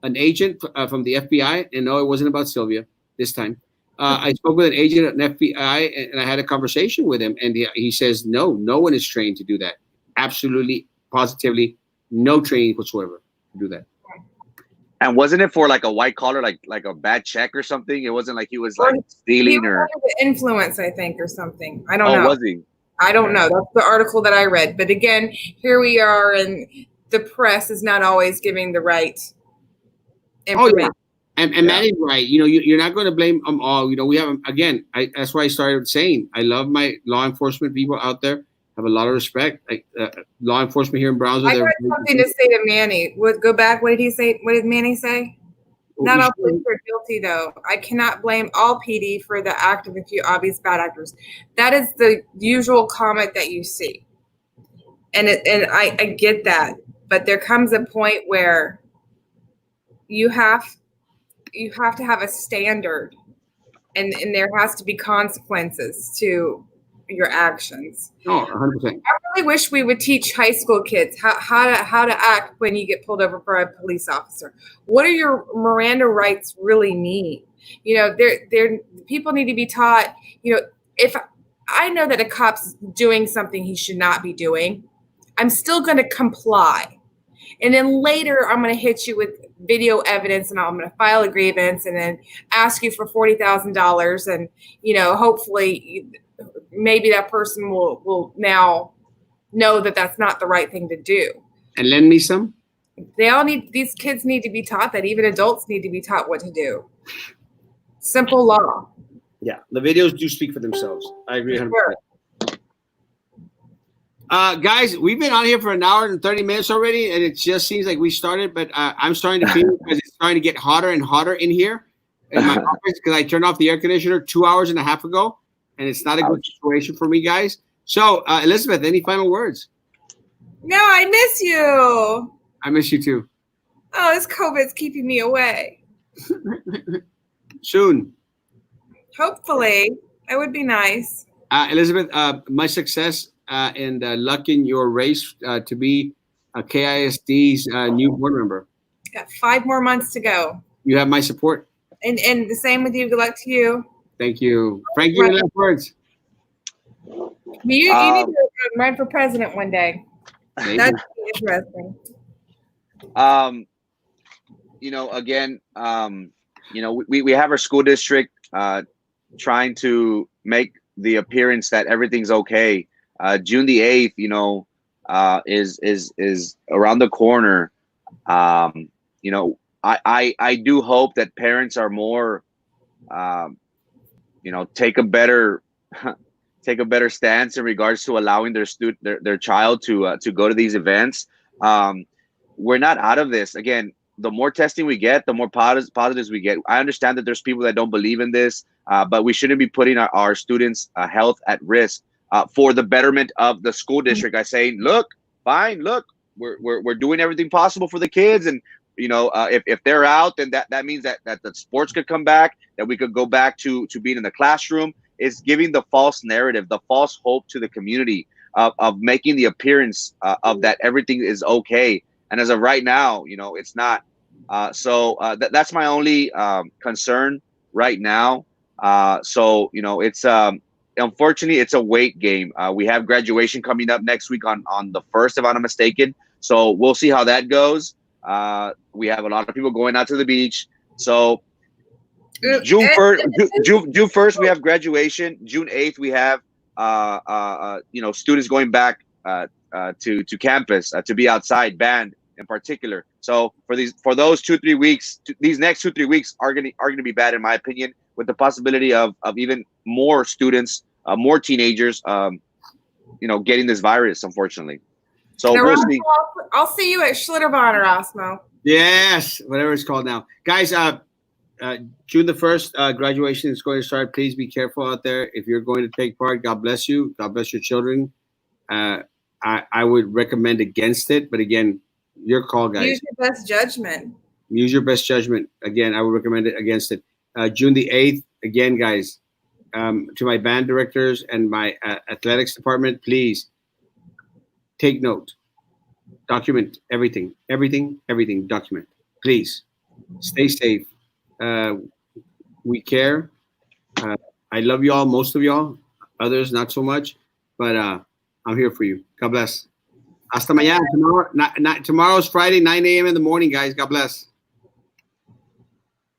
an agent from the FBI, and no, it wasn't about Sylvia this time. I spoke with an agent at an FBI, and I had a conversation with him, and he says no, no one is trained to do that. Absolutely, positively, no training whatsoever to do that. And wasn't it for like a white collar, like a bad check or something? It wasn't like he was or like he stealing was or under the influence, I think, or something. I don't oh, know. was he? I don't Okay. know. That's the article that I read. But again, here we are, and the press is not always giving the right Oh yeah, information. and Yeah. Maddie's right. You know, you're not going to blame them all. You know, we have again. That's why I started saying I love my law enforcement people out there. Have a lot of respect. Like law enforcement here in Brownsville. I got something to say to Manny. Go back. What did he say? What did Manny say? Not all police are guilty, though. I cannot blame all PD for the act of a few obvious bad actors. That is the usual comment that you see, and I get that, but there comes a point where you have to have a standard, and there has to be consequences to your actions. Oh, 100%. I really wish we would teach high school kids how to act when you get pulled over for a police officer. What do your Miranda rights really mean? You know, people need to be taught. You know, if I know that a cop's doing something he should not be doing, I'm still going to comply. And then later, I'm going to hit you with video evidence, and I'm going to file a grievance, and then ask you for $40,000, and hopefully, maybe that person will now know that that's not the right thing to do. And lend me some. These kids need to be taught that. Even adults need to be taught what to do. Simple law. Yeah, the videos do speak for themselves. I agree 100%. Sure. Guys, we've been on here for an hour and 30 minutes already, and it just seems like we started, but I'm starting to feel it because it's starting to get hotter and hotter in here in my office because I turned off the air conditioner 2 hours and a half ago, and it's not a good situation for me, guys. So, Elizabeth, any final words? No, I miss you. I miss you too. Oh, this COVID's keeping me away. Soon. Hopefully. That would be nice. Elizabeth, much success and luck in your race to be KISD's new board member. Got 5 more months to go. You have my support. And the same with you. Good luck to you. Thank you. Frankie, your last words. You need to run for president one day. Maybe. That's interesting. Again, we have our school district trying to make the appearance that everything's okay. June the 8th, is around the corner. I do hope that parents are more, take a better stance in regards to allowing their child to go to these events. We're not out of this. Again, the more testing we get, the more positives we get. I understand that there's people that don't believe in this, but we shouldn't be putting our students' health at risk for the betterment of the school district. I say, look, we're doing everything possible for the kids, and if they're out, then that means that the sports could come back, that we could go back to being in the classroom. Is giving the false narrative, the false hope to the community of making the appearance of that everything is okay. And as of right now, it's not. That's my only concern right now. It's unfortunately it's a weight game. We have graduation coming up next week on the 1st, if I'm not mistaken. So we'll see how that goes. We have a lot of people going out to the beach. So June 1st we have graduation. June 8th we have students going back to campus to be outside, band in particular. So for those 2-3 weeks, these next 2-3 weeks are gonna be bad in my opinion, with the possibility of even more students, more teenagers, getting this virus, unfortunately. So we'll see. I'll see you at Schlitterbahn, Erasmo. Yes, whatever it's called now, guys. June the 1st, graduation is going to start. Please be careful out there. If you're going to take part, God bless you. God bless your children. I would recommend against it, but again, your call, guys. Use your best judgment. Use your best judgment. Again, I would recommend it against it. June the 8th, again, guys, to my band directors and my athletics department, please take note. Document everything, everything. Document. Please stay safe. We care. I love y'all, most of y'all. Others, not so much. But I'm here for you. God bless. Hasta mañana. Tomorrow's Friday, 9 a.m. in the morning, guys. God bless.